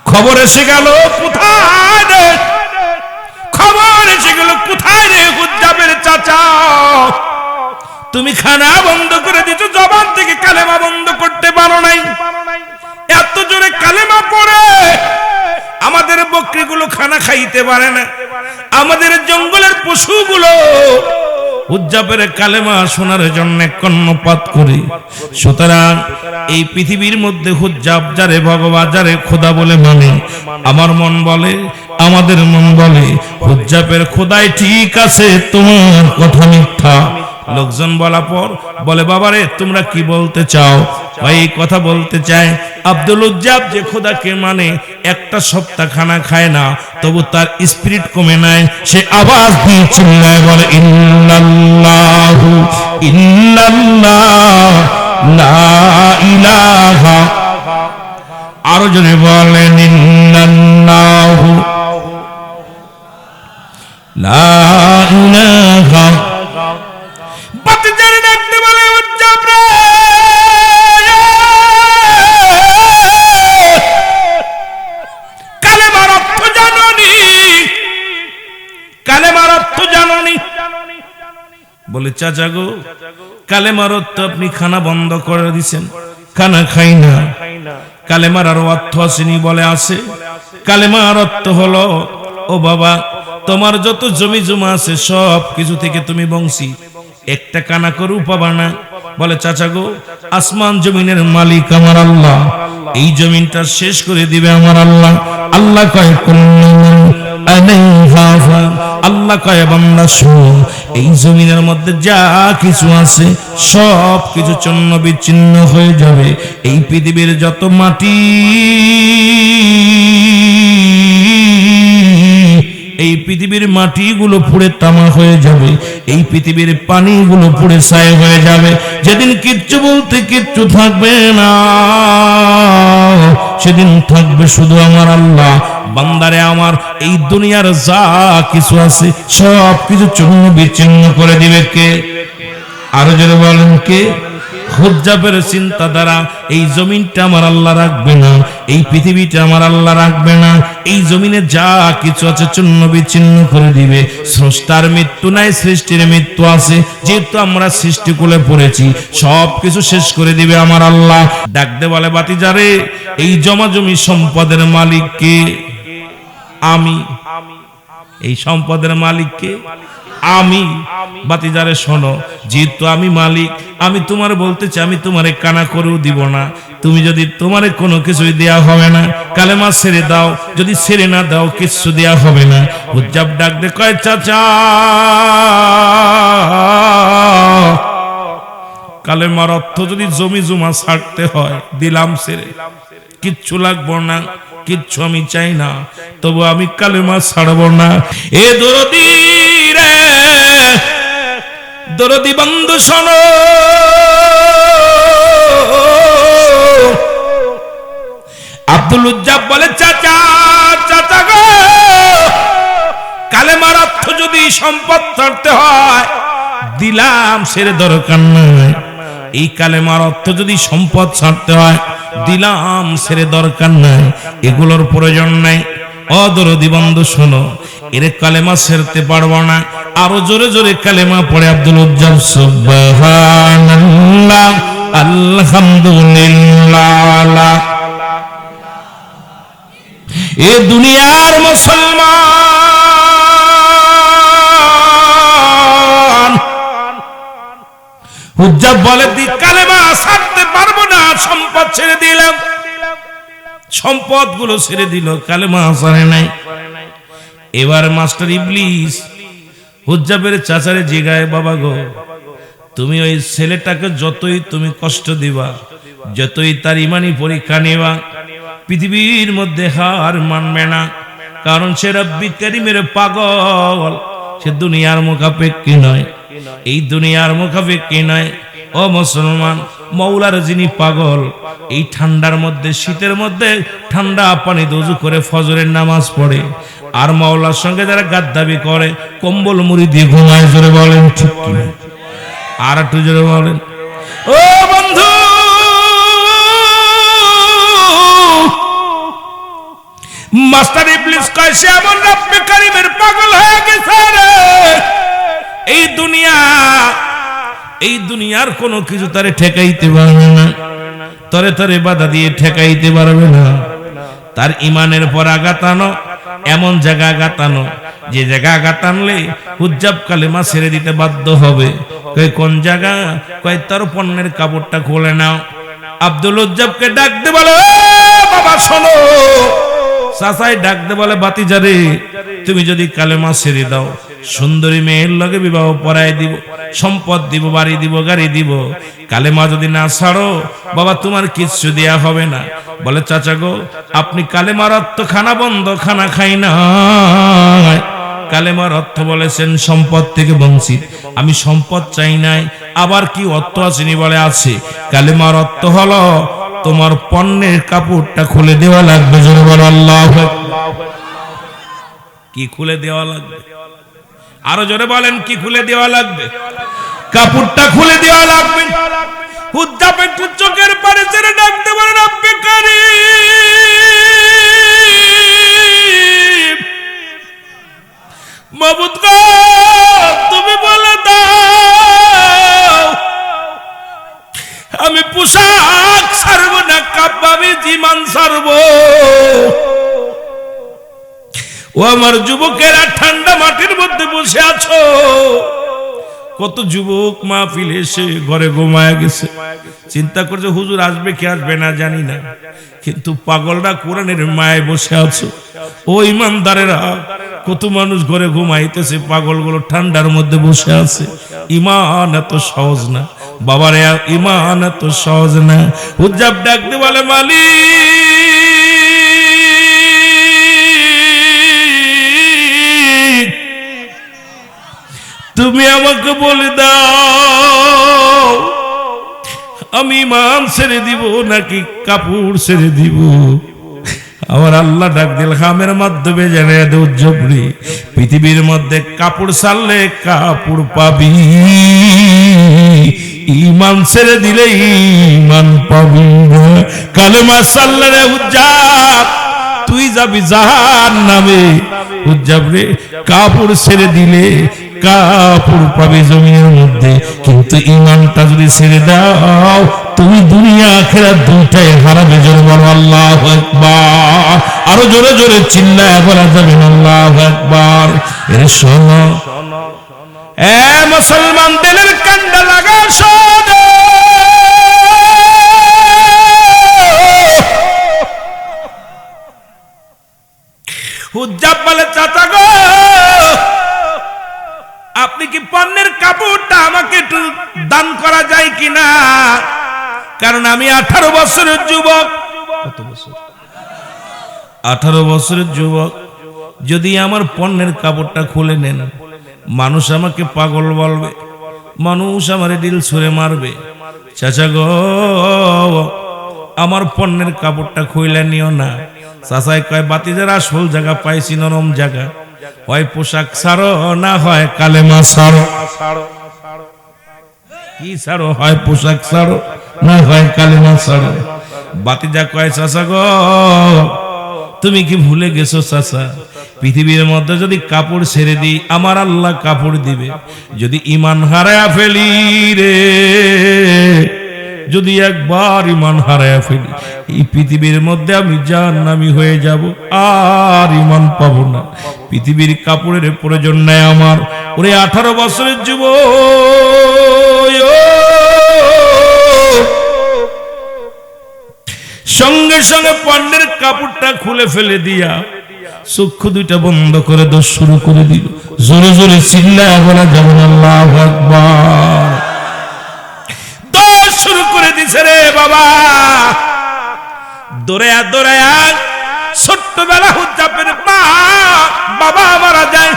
খবর এসে গেল কোথায় রে, খবর এসে গেল কোথায় রে হুজ্জাবের চাচা, তুমি খানা বন্ধ করে দিচ্ছ, জবান থেকে কালেমা বন্ধ করতে পারো নাই। এত জোরে কালেমা পড়ে আমাদের বকরিগুলো খানা খাইতে পারে না, আমাদের জঙ্গলের পশুগুলো হুজ্জাবের কালেমা শোনার জন্য কর্ণপাত করে। সুতরাং এই পৃথিবীর মধ্যে হুজ্জাব যারে ভগবান, যারে খোদা বলে মানে, আমার মন বলে, আমাদের মন বলে হুজ্জাবের খোদাই ঠিক আছে, তোমার কথা মিথ্যা। লোকজন বলা পর বলে বাবারে তোমরা কি বলতে চাও? এই কথা বলতে চায় আব্দুল উজ্জাব যে খোদাকে মানে, একটা সপ্তাহ খানা খায় না, তবু তার স্পিরিট কমে নাই। সে আওয়াজ দিয়ে চিল্লায় বলে ইল্লাল্লাহু ইল্লাল্লাহ লা ইলাহা, আরো জোরে বলেন ইল্লাল্লাহু লা ইলাহা। বাতিজারে ডাকতে বলে উজ্জাব রে, কালেমার অর্থ জানোনি? কালেমার অর্থ জানোনি? বলে বলে চাচা গো, কালেমার অর্থ আপনি খানা বন্ধ করে দিছেন, খানা খাই না। কালেমার আর অর্থ আসেনি? বলে আছে। কালেমার অর্থ হলো, ও বাবা, তোমার যত জমি জমা আছে সব কিছু থেকে তুমি বংশী, একটা কানা করেও পাবা না। বলে চাচা গো, আসমান জমিনের মালিক আমার আল্লাহ, এই জমিনটা শেষ করে দিবে আমার আল্লাহ। আল্লাহ কয় আল্লাহ কয় বান্দা শুন, এই জমিনের মধ্যে যা কিছু আছে সব কিছু চূর্ণ বিচ্ছিন্ন হয়ে যাবে। এই পৃথিবীর যত মাটি, এই পৃথিবীর মাটিগুলো পুড়ে তামা হয়ে যাবে, এই পৃথিবীর পানিগুলো পুড়ে ছাই হয়ে যাবে। যেদিন কিচ্ছু বলতে কিচ্ছু থাকবে না, সেদিন থাকবে শুধু আমার আল্লাহ। বান্দারে আমার, এই দুনিয়ার যা কিছু আছে সব কিছু চূর্ণ বিচ্ছিন্ন করে দিবে কে? আরো যদি বলেন কে? হুজ্জাবের চিন্তা দ্বারা এই জমিনটা আমার আল্লাহ রাখবে না, এই পৃথিবীটা আমার আল্লাহ রাখবে না, এই জমিনে যা কিছু আছে চূর্ণ বিচ্ছিন্ন করে দিবে। স্রষ্টার মৃত্যু নাই, সৃষ্টির মৃত্যু আছে। যেহেতু আমরা সৃষ্টিকুলে পড়েছি, সব কিছু শেষ করে দিবে আমার আল্লাহ। ডাকতে বলে বাতিজারে, এই জমা জমি সম্পদের মালিক কে? আমি। এই সম্পদের মালিক কে? আমি। বাতিজারে শোনো, যেহেতু আমি মালিক, আমি তোমার বলতেছি, আমি তোমারে কানা করেও দিব না। তুমি যদি তোমারে কোনো কিছুই দেয়া হবে না, কালেমা ছেড়ে দাও, যদি ছেড়ে না দাও কিছু দেয়া হবে না। হুজ্জাব ডাক দে কয় চাচা, কালেমার অর্থ যদি জমি জমা ছাড়তে হয় দিলাম ছেড়ে, কিচ্ছু লাগবো না, কিচ্ছু আমি চাই না, তবু আমি কালেমা ছাড়ব না। এ দরদি রে, দরদি বন্ধু শোনো, আব্দুল উজ্জাব বলে চাচা, চাচা গো, কালেমার অর্থ যদি সম্পদ ছাড়তে হয় দিলাম ছেড়ে, দরকার নাই। এই কালেমার অর্থ যদি সম্পদ ছাড়তে হয় দিলাম ছেড়ে, দরকার নাই, এগুলোর প্রয়োজন নাই। অদরদি বন্ধু শোনো, এরে কালেমা ছেড়তে পারবো না। আরো জোরে জোরে কালেমা পড়ে আব্দুল উজ্জাব সুবহানাল্লাহ, আলহামদুলিল্লাহ। এ দুনিয়ার মুসলমান, হুজ্জাব বলে দি কালেমা ছাড়তে পারবো না, সম্পদ ছেড়ে দিলাম। সম্পদ গুলো ছেড়ে দিল, কালেমা ছাড়ে নাই। এবার মাস্টার ইবলিস হুজ্জাবের চাচারে জিগায়, বাবা গো, তুমি ওই ছেলেটাকে যতই তুমি কষ্ট দিবা, যতই তার ইমানি পরীক্ষা নেবা, পৃথিবীর মধ্যে হার মানবে না। কারণ সে রব্বি কারীমের পাগল, সে দুনিয়ার মুখাপেক্ষী নয়, এই দুনিয়ার মুখাপেক্ষী নয়। ও মুসলমান, মৌলার যিনি পাগল, এই ঠান্ডার মধ্যে, শীতের মধ্যে ঠান্ডা পানি ওযু করে ফজরের নামাজ পড়ে, আর মৌলার সঙ্গে যারা গাদ্দাবি করে কম্বল মুড়ি দিয়ে ঘুমায়। জোরে বলেন ঠিক কি? আর একটু জোরে বলেন। ও বন্ধু, মাস্টার ইবলিস কয় সে এমন রব্বে কারীমের পাগল হয়ে গেছে রে, এই দুনিয়া, এই দুনিয়ার কোনো কিছু তারে ঠেকাইতে পারবে না, তরে তরে বাধা দিয়ে ঠেকাইতে পারবে না। তার ইমানের পর আঘাত আনো, এমন জায়গা আঘাত আনো যে জায়গা আঘাত আনলে হুজ্জাব কালেমা ছেড়ে দিতে বাধ্য হবে। কই কোন জায়গা? কয় তার পণ্যের কাপড়টা খুলে নাও। আব্দুল উজ্জাবকে ডাক দে বলে, বাবা শোনো। চাচাই ডাক দে বলে, বাতিজারে, তুমি যদি কালেমা ছেড়ে দাও, সুন্দরী মেয়ের লগে বিবাহ পড়ায় দিব, সম্পদ দিব, বাড়ি দিব, গাড়ি দিব। কালেমা যদি না ছাড়ো বাবা, তোমার কিচ্ছু দেয়া হবে না। বলে চাচা গো, আপনি কালেমার অর্থ খানা বন্ধ, খানা খাই না। কালেমার অর্থ বলেছেন সম্পদ থেকে বঞ্চিত, আমি সম্পদ চাই নাই। আবার কি অর্থ আসেনি? বলে আছে। কালেমার অর্থ হলো তোমার পণ্যের কাপড়টা খুলে দেওয়া লাগবে। জোরে বলো আল্লাহু আকবার। কি খুলে দেওয়া লাগবে? আরো জোরে বলেন, কি খুলে দেওয়া লাগবে? কাপড়টা খুলে দেওয়া লাগবে। হুজ্জাব একটু চোখের পানি ছেড়ে ডাকতে বলে, রব্বে কারীম, মাবুদ গো, তুমি বলে দাও ইমান ছাড়বো। ও আমার যুবকেরা, ঠান্ডা মাটির মধ্যে বসে আছো, কত যুবক মাহফিলে এসে ঘরে ঘুমায় গেছে, চিন্তা করছে হুজুর আসবে কি আসবে না জানি না, কিন্তু পাগলরা কোরআনের মায়ায় বসে আছো। ও ইমানদারেরা, কত মানুষ ঘরে ঘুমাইতেছে, পাগলগুলো ঠান্ডার মধ্যে বসে আছে। ইমান এত সহজ না বাবারে, ইমান এত সহজ না। হুজ্জাব ডাকতে বলে, মালিক তুমি আমাকে বলে দাও, আমি ইমান ছেড়ে দিব নাকি কাপড় ছেড়ে দিব? আমার আল্লাহ ডাক দিল, খামের মাধ্যমে জানিয়ে দে উজ্জবরি, পৃথিবীর মধ্যে কাপড় ছাড়লে কাপড় পাবি, ইমান ছেড়ে দিলে ইমান পাবি না। কালেমা ছাড়লে রে উজ্জাব তুই যাবি জাহান্নামে। উজ্জাব রে, কাপড় ছেড়ে দিলে কাপড় পাবে জমিনের মধ্যে, কিন্তু ইমানটা যদি ছেড়ে দাও তুমি দুনিয়া আখিরাত দুইটাই হারাবে। জোরে বলো আল্লাহু আকবার, আরো জোরে জোরে চিল্লায় বলা যাবে না আল্লাহু আকবার। এর শোনো এ মুসলমান, দিলের কান্ডা লাগা শোনো, হুজ্জাব বলে, চাচা গো আপনি কি পণ্যের কাপড়টা আমাকে একটু দান করা যায় কিনা? কারণ আমি 18 বছরের যুবক। কত বছর? 18 বছরের যুবক। যদি আমার পণ্যের কাপড়টা খুলে নেন, মানুষ আমাকে পাগল বলবে, মানুষ আমার দিল ছুঁড়ে মারবে। চাচা গো আমার পণ্যের কাপড়টা খুলে নিও না। চাচাই কয়, বাতিজার আসল জায়গা পাইছি, নরম জায়গা, হয় পোশাক ছাড়ো না হয় কালেমা ছাড়ো। কি ছাড়ো? হয় পোশাক ছাড়ো না হয় কালেমা ছাড়ো। বাতিজা কয়, চাচা গো তুমি কি ভুলে গেছো চাচা, পৃথিবীর মধ্যে যদি কাপড় ছেড়ে দিই আমার আল্লাহ কাপড় দিবে, যদি ইমান হারায়া ফেলি রে, যদি একবার ইমান হারায়া ফেলি এই পৃথিবীর মধ্যে আমি জাহান্নামী হয়ে যাব, আর ইমান পাবো না। পৃথিবীর কাপড়ের প্রয়োজন নাই আমার। ওরে 18 বছরের যুবক, সঙ্গে সঙ্গে পণ্যের কাপড়টা খুলে ফেলে দিয়া চক্ষু দুইটা বন্ধ করে দোষ শুরু করে দিল। জোরে জোরে চিল্লায় বলা যাবে না আল্লাহু আকবার। দোষ শুরু করে দিছে রে বাবা, দৌড়ায়া দৌড়ায়া ছোট্টবেলা হুজ্জাবের মা বাবা মারা যায়,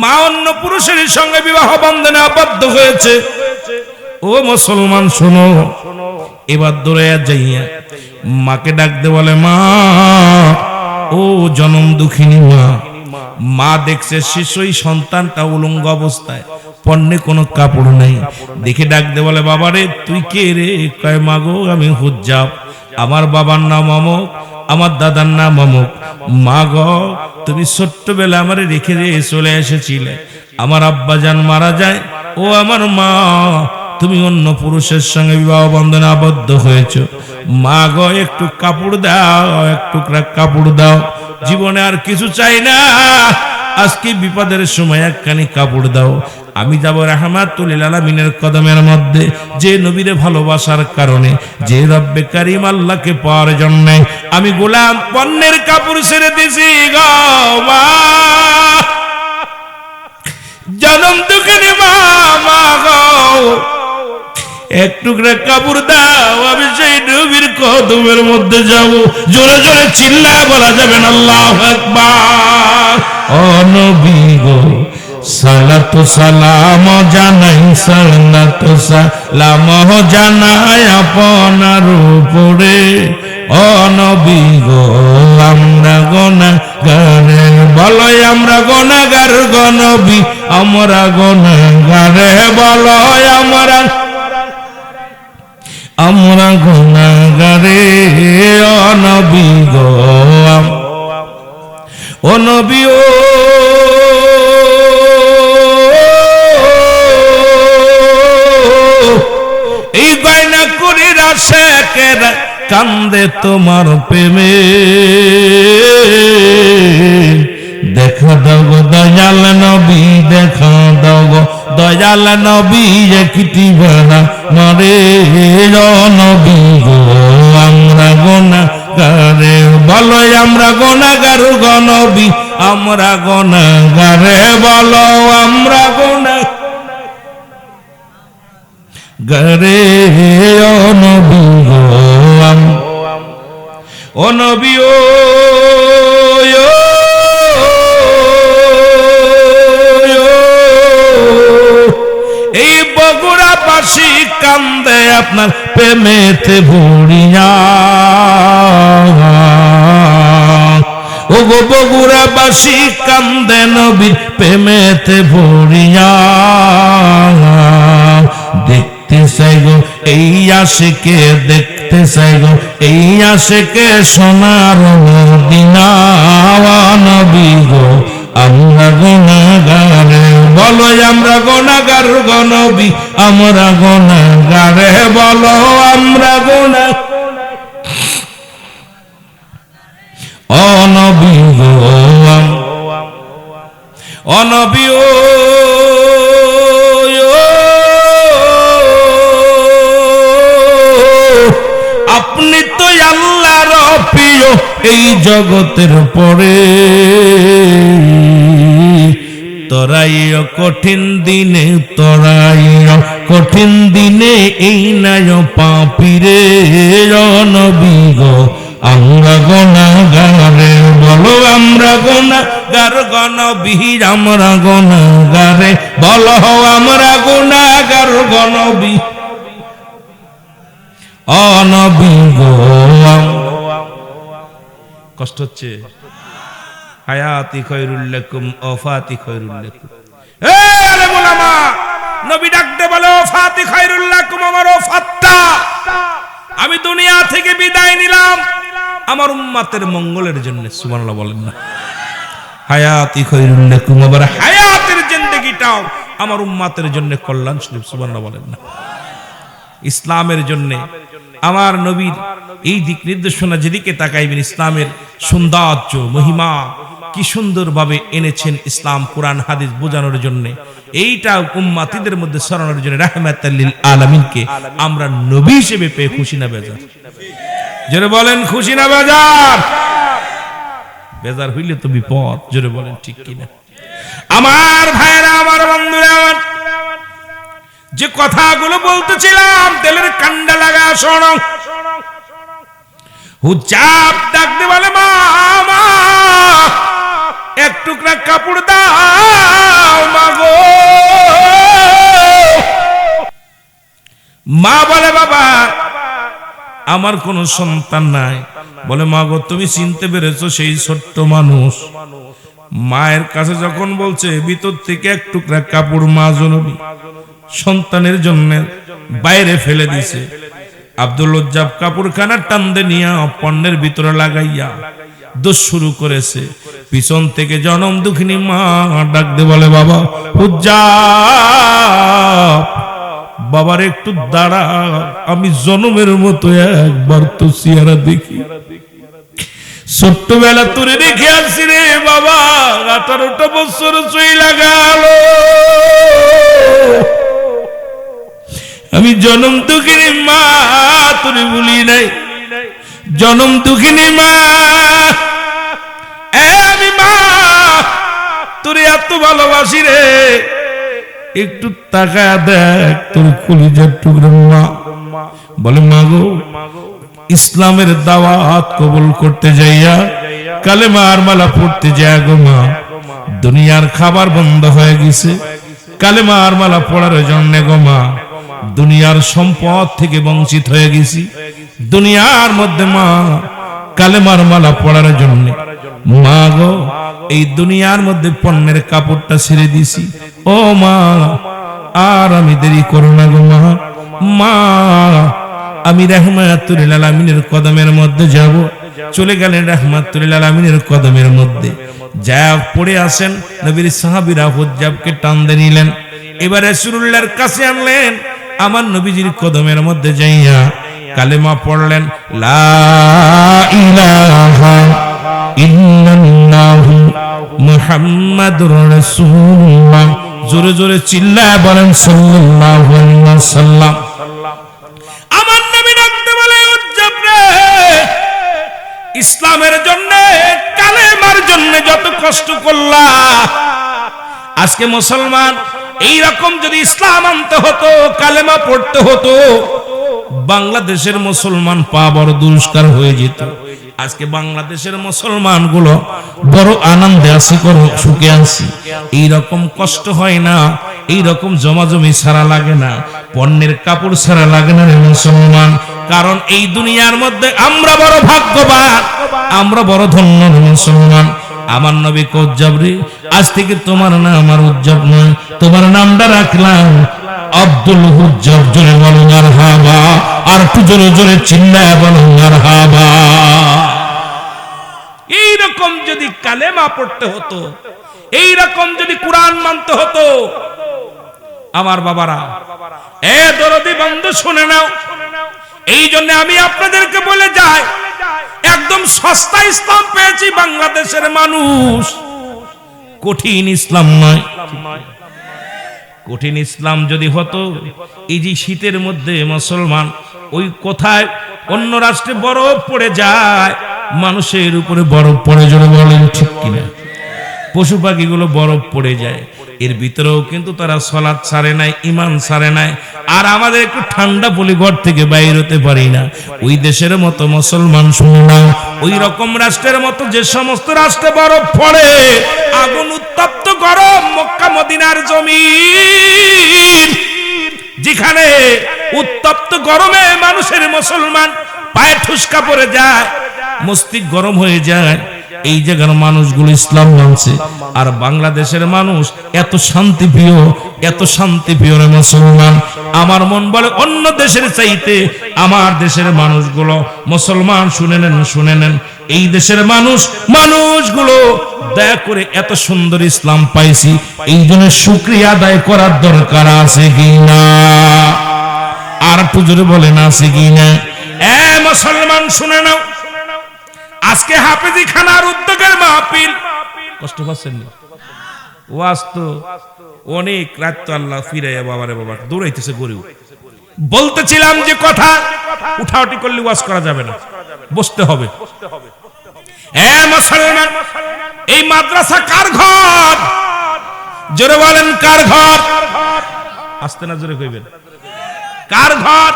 মা অন্য পুরুষের সঙ্গে বিবাহ বন্ধনে আবদ্ধ হয়েছে। ও মুসলমান শোনো, এবার দৌড়ায়া যাইয়া মাকে ডাকতে বলে, মা ও জনম দুঃখিনী মা। মা দেখছে শিশুই সন্তানটা উলঙ্গ অবস্থায়, পণ্যে কোনো কাপড় নাই, দেখে ডাকতে বলে, বাবারে তুই কে রে? কয়, মা গো আমি হুজ্জাব, আমার বাবার নাম অমুক, আমার দাদার নাম অমুক। মা গো তুমি ছোট্টবেলা আমারে রেখে চলে এসেছিলে, আমার আব্বাজান মারা যায়, ও আমার মা তুমি অন্য পুরুষের সঙ্গে বিবাহ বন্ধনে আবদ্ধ হয়েছ। মা গো একটু কাপড় দাও, একটু কাপড় দাও, জীবনে আর কিছু চাই না, আজকে বিপদের সময় একখানি কাপড় দাও। আমি যাব রাহমাতুল লিল আলামিনের কদমের মধ্যে, যে নবীরে ভালোবাসার কারণে, যে রব্বে কারীম আল্লাহকে পাওয়ার জন্য আমি গোলাম পণ্যের কাপড় ছেড়ে দিছি গো মা। জনম দুঃখিনী মা, মা গো এক টুকরা কাপড় দাও, আমি সেই নবীর কদমের মধ্যে যাব। জোরে জোরে চিল্লায় বলা যাবে না আল্লাহু আকবার। ও নবী গো সালাতু সালাম জানাই, সালাতু সালাম জানাই আপনার উপরে। ও নবী গো আমরা গুনাহগার, বলো আমরা গুনাহগার গো নবী, আমরা গুনাহগার, বলো আমরা গুনাহগারে। ও নবী গো, ও নবী ও এই গয়না করে রাশেকেরা কান কান্দে তোমার প্রেমে দেখা দাও গো দয়াল নবী দেখা দাও গো দয়াল নবী একটি বেলা মারে নবী গো আমরা গুনাহগারে বলো আমরা গুনাহগার গো নবী আমরা গুনাহগারে বলো আমরা গুনাহগারে ও নবী গো ও নবী ও এই বগুড়া বাসী কান্দে আপনার প্রেমেতে ভরিয়া ও গো বগুড়া বাসী কান্দে নবীর প্রেমেতে ভরিয়া দেখতে চাই গো এই আশিকে দেখতে চাই গো এই আশিকে সোনার মদিনা নবী গো আমরা গুনাহগারে বলো আমরা গুনাহগার গো নবী আমরা গুনাহগারে বলো আমরা ও নবী গো ও নবী ও আপনি তো আল্লাহর প্রিয় এই জগতের পরে তরাইও কঠিন দিনে তরাইও কঠিন দিনে এই নাই পাপীরে নবী গো আমরা গুনাহগারে বলো আমরা গুনাহগার গো নবী আমরা গুনাহগারে বলো আমরা গুনাহগার গো নবী ও নবী গো কষ্ট হচ্ছে হায়াতি খায়রুল লাকুম ওয়াফাতি খায়রুল লাকুম এ আলেম উলামা নবী ডাকতে বলে ওয়াফাতি খায়রুল লাকুম আমার ওয়াফাতটা আমি দুনিয়া থেকে বিদায় নিলাম আমার উম্মতের মঙ্গলের জন্য সুবহানাল্লাহ বলেন না হায়াতি খায়রুল লাকুম আবার হায়াতের জিন্দেগিটাও আমার উম্মতের জন্য কল্যাণ সুবহানাল্লাহ বলেন না ইসলামের জন্য আমার নবীর এই দিক নির্দেশনা যেদিকে তাকাইবেন ইসলামের সৌন্দর্য মহিমা কি সুন্দরভাবে এনেছেন ইসলাম কোরআন হাদিস বোঝানোর জন্য এইটা উম্মতিদের মধ্যে ছড়ানোর জন্য রাহমাতাল লিল আলামিনকে আমরা নবী হিসেবে পেয়ে খুশি না বেজার জোরে বলেন খুশি না বেজার বেজার হইলে তো বিপদ জোরে বলেন ঠিক কিনা আমার ভাইরা আমার বন্ধুরা যে কথাগুলো বলতেছিলাম তেলের কান্ডা লাগা শোনো হুজাব ডাকতে বলে মা এক টুকরা কাপড় দাও মাগো মা বলে বাবা আমার কোনো সন্তান নাই বলে মাগো তুমি চিনতে পেরেছো সেই ছোট্ট মানুষ মায়ের কাছে যখন বলছে ভিতর থেকে এক টুকরা কাপড় মা জননী সন্তানের জন্য বাইরে ফেলে দিছে আব্দুল লজ্জাব কাপড়খানা টান্দে নিয়ে পণ্যের ভিতরে লাগাইয়া দোষ শুরু করেছে পিছন থেকে জনম দুঃখিনী মা ডাকতে বলে বাবা হুজ্জাব বাবার একটু দাঁড়া আমি জনমের মতো একবার তো চেহারা দেখি ছোট্টবেলা তোরে রেখে আসছি রে বাবা 18টা বছর চইলা গেল আমি জনম দুঃখিনী মা তোরে ভুলি নাই জনম দুঃখিনী মা আমি মা তোরে এত ভালোবাসি রে একটু তাকায় দেখ তোর কলিজার টুকরা মা বলে মা গো ইসলামের দাওয়াত কবুল করতে যাইয়া কালেমার মালা পড়তে যায় গো মা দুনিয়ার খাবার বন্ধ হয়ে গেছে কালেমার মালা পড়ার জন্য গো মা দুনিয়ার সম্পদ থেকে বঞ্চিত হয়ে গেছি দুনিয়ার মধ্যে মা কালেমার মালা পড়ার জন্য মা গো এই দুনিয়ার মধ্যে পণ্যের কাপড়টা ছেড়ে দিছি ও মা আর আমি দেরি করো না গো মা মা আমি রাহমাতুল আলামিনের কদমের মধ্যে যাব চলে গেলেন রাহমাতুল আলামিনের কদমের মধ্যে যা পড়ে আসেন নবীর সাহাবীরা হুজ্জাবকে টানতে নিলেন এবার রাসূলুল্লাহর কাছে আনলেন আমার নবীজির কদমের মধ্যে যাইয়া কালেমা পড়লেন, লা ইলাহা ইল্লাল্লাহু মুহাম্মাদুর রাসূলুল্লাহ। জোরে জোরে চিল্লায় বলেন সাল্লাল্লাহু আলাইহি ওয়াসাল্লাম। আমার নবী ডাকতে বলে, উজ্জব রে, ইসলামের জন্য কালেমার জন্য যত কষ্ট করলা, আজকে মুসলমান এই রকম যদি ইসলাম আনতে হতো, কালেমা পড়তে হতো, বাংলাদেশের মুসলমান পা বড় দুষ্কার হয়ে যেত। আজকে বাংলাদেশের মুসলমান গুলো বড় আনন্দে আছে, সুখে আছে। এই রকম কষ্ট হয় না, এই রকম জমাজমি ছাড়া লাগে না, পণ্যের কাপড় ছাড়া লাগে না রে মুসলমান। কারণ এই দুনিয়ার মধ্যে আমরা বড় ভাগ্যবান, আমরা বড় ধন্য রে মুসলমান। আমার নবী উজ্জব রে, আজ থেকে তোমার নাম আমার উজ্জব নয়, তোমার নামটা রাখলাম আব্দুল হুজ্জব। জোরে বলো মারহাবা, আর একটু জোরে জোরে চিল্লায় বলো মারহাবা। এইরকম যদি কালেমা পড়তে হতো, এইরকম যদি কোরআন মানতে হতো, আমার বাবারা, এ দরদি বন্ধু শুনে নাও। এই জন্য আমি আপনাদেরকে বলে যাই, একদম সস্তা ইসলাম পেয়েছি বাংলাদেশের মানুষ, কঠিন ইসলাম নয়। কঠিন ইসলাম যদি হতো, এই যে শীতের মধ্যে মুসলমান ওই কোথায় অন্য রাষ্ট্রে বরফ পড়ে যায়, মানুষের উপরে বরফ পড়ে, জোরে বলেন ঠিক কিনা? পশু পাখিগুলো বরফ পড়ে যায়, এর ভিতরেও কিন্তু তারা সালাত ছাড়ে নাই, ঈমান ছাড়ে নাই। আর আমাদের একটু ঠান্ডা বলে ঘর থেকে বাইর হতে পারি না। ওই দেশের মতো মুসলমান শুনে না, ওই রকম রাষ্ট্রের মতো যে সমস্ত রাষ্ট্রে বরফ পড়ে, আগুন উত্তপ্ত গরম মক্কা মদিনার জমিন, যেখানে উত্তপ্ত গরমে মানুষের মুসলমান পায়ে ঠুসকা পড়ে যায়, মস্তিষ্ক গরম হয়ে যায়, এই জায়গার মানুষগুলো ইসলাম মানছে। আর বাংলাদেশের মানুষ এত শান্তিপ্রিয়, এত শান্তিপ্রিয় রে মুসলমান। আমার মন বলে অন্য দেশের চাইতে আমার দেশের মানুষগুলো মুসলমান। শুনে নেন, শুনে নেন, এই দেশের মানুষগুলো দয়া করে এত সুন্দর ইসলাম পাইছি, এই জন্য শুকরিয়া আদায় করার দরকার আছে কি না? আর একটু জোরে বলেন আছে কি না? এ মুসলমান শুনে নাও, আজকে হাফেজি খানার উদ্যোগের মাহফিল, কষ্ট পাচ্ছেন না? ওয়াজ তো অনেক রাত, তো আল্লাহ ফিরাইয়া বাবারে বাবা দৌড়াইতেছে গরিব। বলতেছিলাম যে কথা উঠাউটি করলে ওয়াজ করা যাবে না, বসতে হবে। এ মুসলমান, এই মাদ্রাসা কার ঘর? জোরে বলেন কার ঘর? আস্তে না জোরে কইবেন, কার ঘর?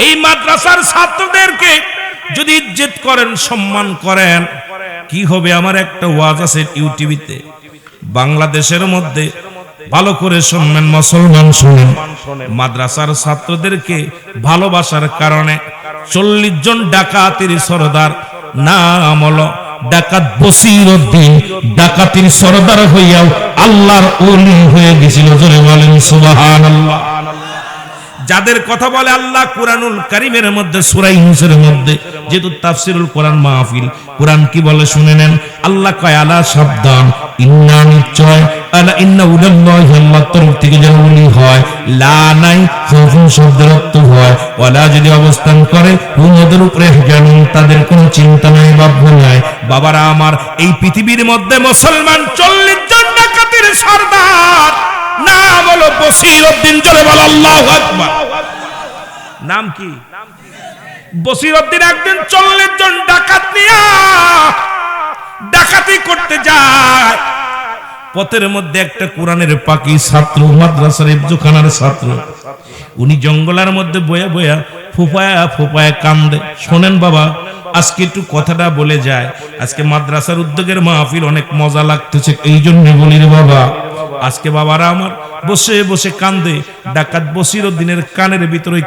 এই মাদ্রাসার ছাত্রদেরকে যদি ইজ্জত করেন, সম্মান করেন, কি হবে? আমার একটা ওয়াজ আছে ইউটিউবিতে, বাংলাদেশের মধ্যে ভালো করে শুনবেন মুসলমান, শুনেন। মাদ্রাসার ছাত্রদেরকে ভালোবাসার কারণে 40 জন ডাকাতির সরদার, নাম হলো ডাকাত বসিরউদ্দিন, ডাকাতির সরদার হইয়াও আল্লাহর ওলি হয়ে গেছিল। জোরে বলেন সুবহানাল্লাহ। যাদের কথা বলে আল্লাহ কুরআনুল কারীমের মধ্যে সূরা ইউনূসের মধ্যে, যেহেতু তাফসীরুল কোরআন মাহফিল, কোরআন কি বলে শুনে নেন। আল্লাহ কয় আলা সাবধান, ইন্না নিশ্চয়, আলা ইন্না উলাল্লাহি, আল্লাহর তরফ থেকে যারা ওলি হয়, লা নাই খাউফুন শব্দের অর্থ হয় ওয়ালা, যদি অবস্থান করে ওদের উপরে জ্ঞান, তাদের কোনো চিন্তা নাই, ভাবনা নাই। বাবারা আমার, এই পৃথিবীর মধ্যে মুসলমান 40 জন ডাকাতের সরদার, নাম হলো বসিরউদ্দিন। জোরে বল আল্লাহু আকবার। নাম কি? বসিরউদ্দিন। একদিন 40 জন ডাকাত নিয়ে ডাকাতি করতে যায়, পথের মধ্যে একটা কোরআনের পাখি ছাত্র, মাদ্রাসার ইফজুখানার ছাত্র, উনি জঙ্গলের মধ্যে বয়া বয়া ফুফায়া ফুফায়া কান্দে। শোনেন বাবা, আজকে একটু কথাটা বলে যায়। আজকে মাদ্রাসার উদ্যোগের মাহফিল, অনেক মজা লাগতেছে, এই জন্য বলি রে বাবা, আজকে বাবারা আমার বসে বসে কান্দে। ডাকাত বসিরউদ্দিনের কানের ভিতরে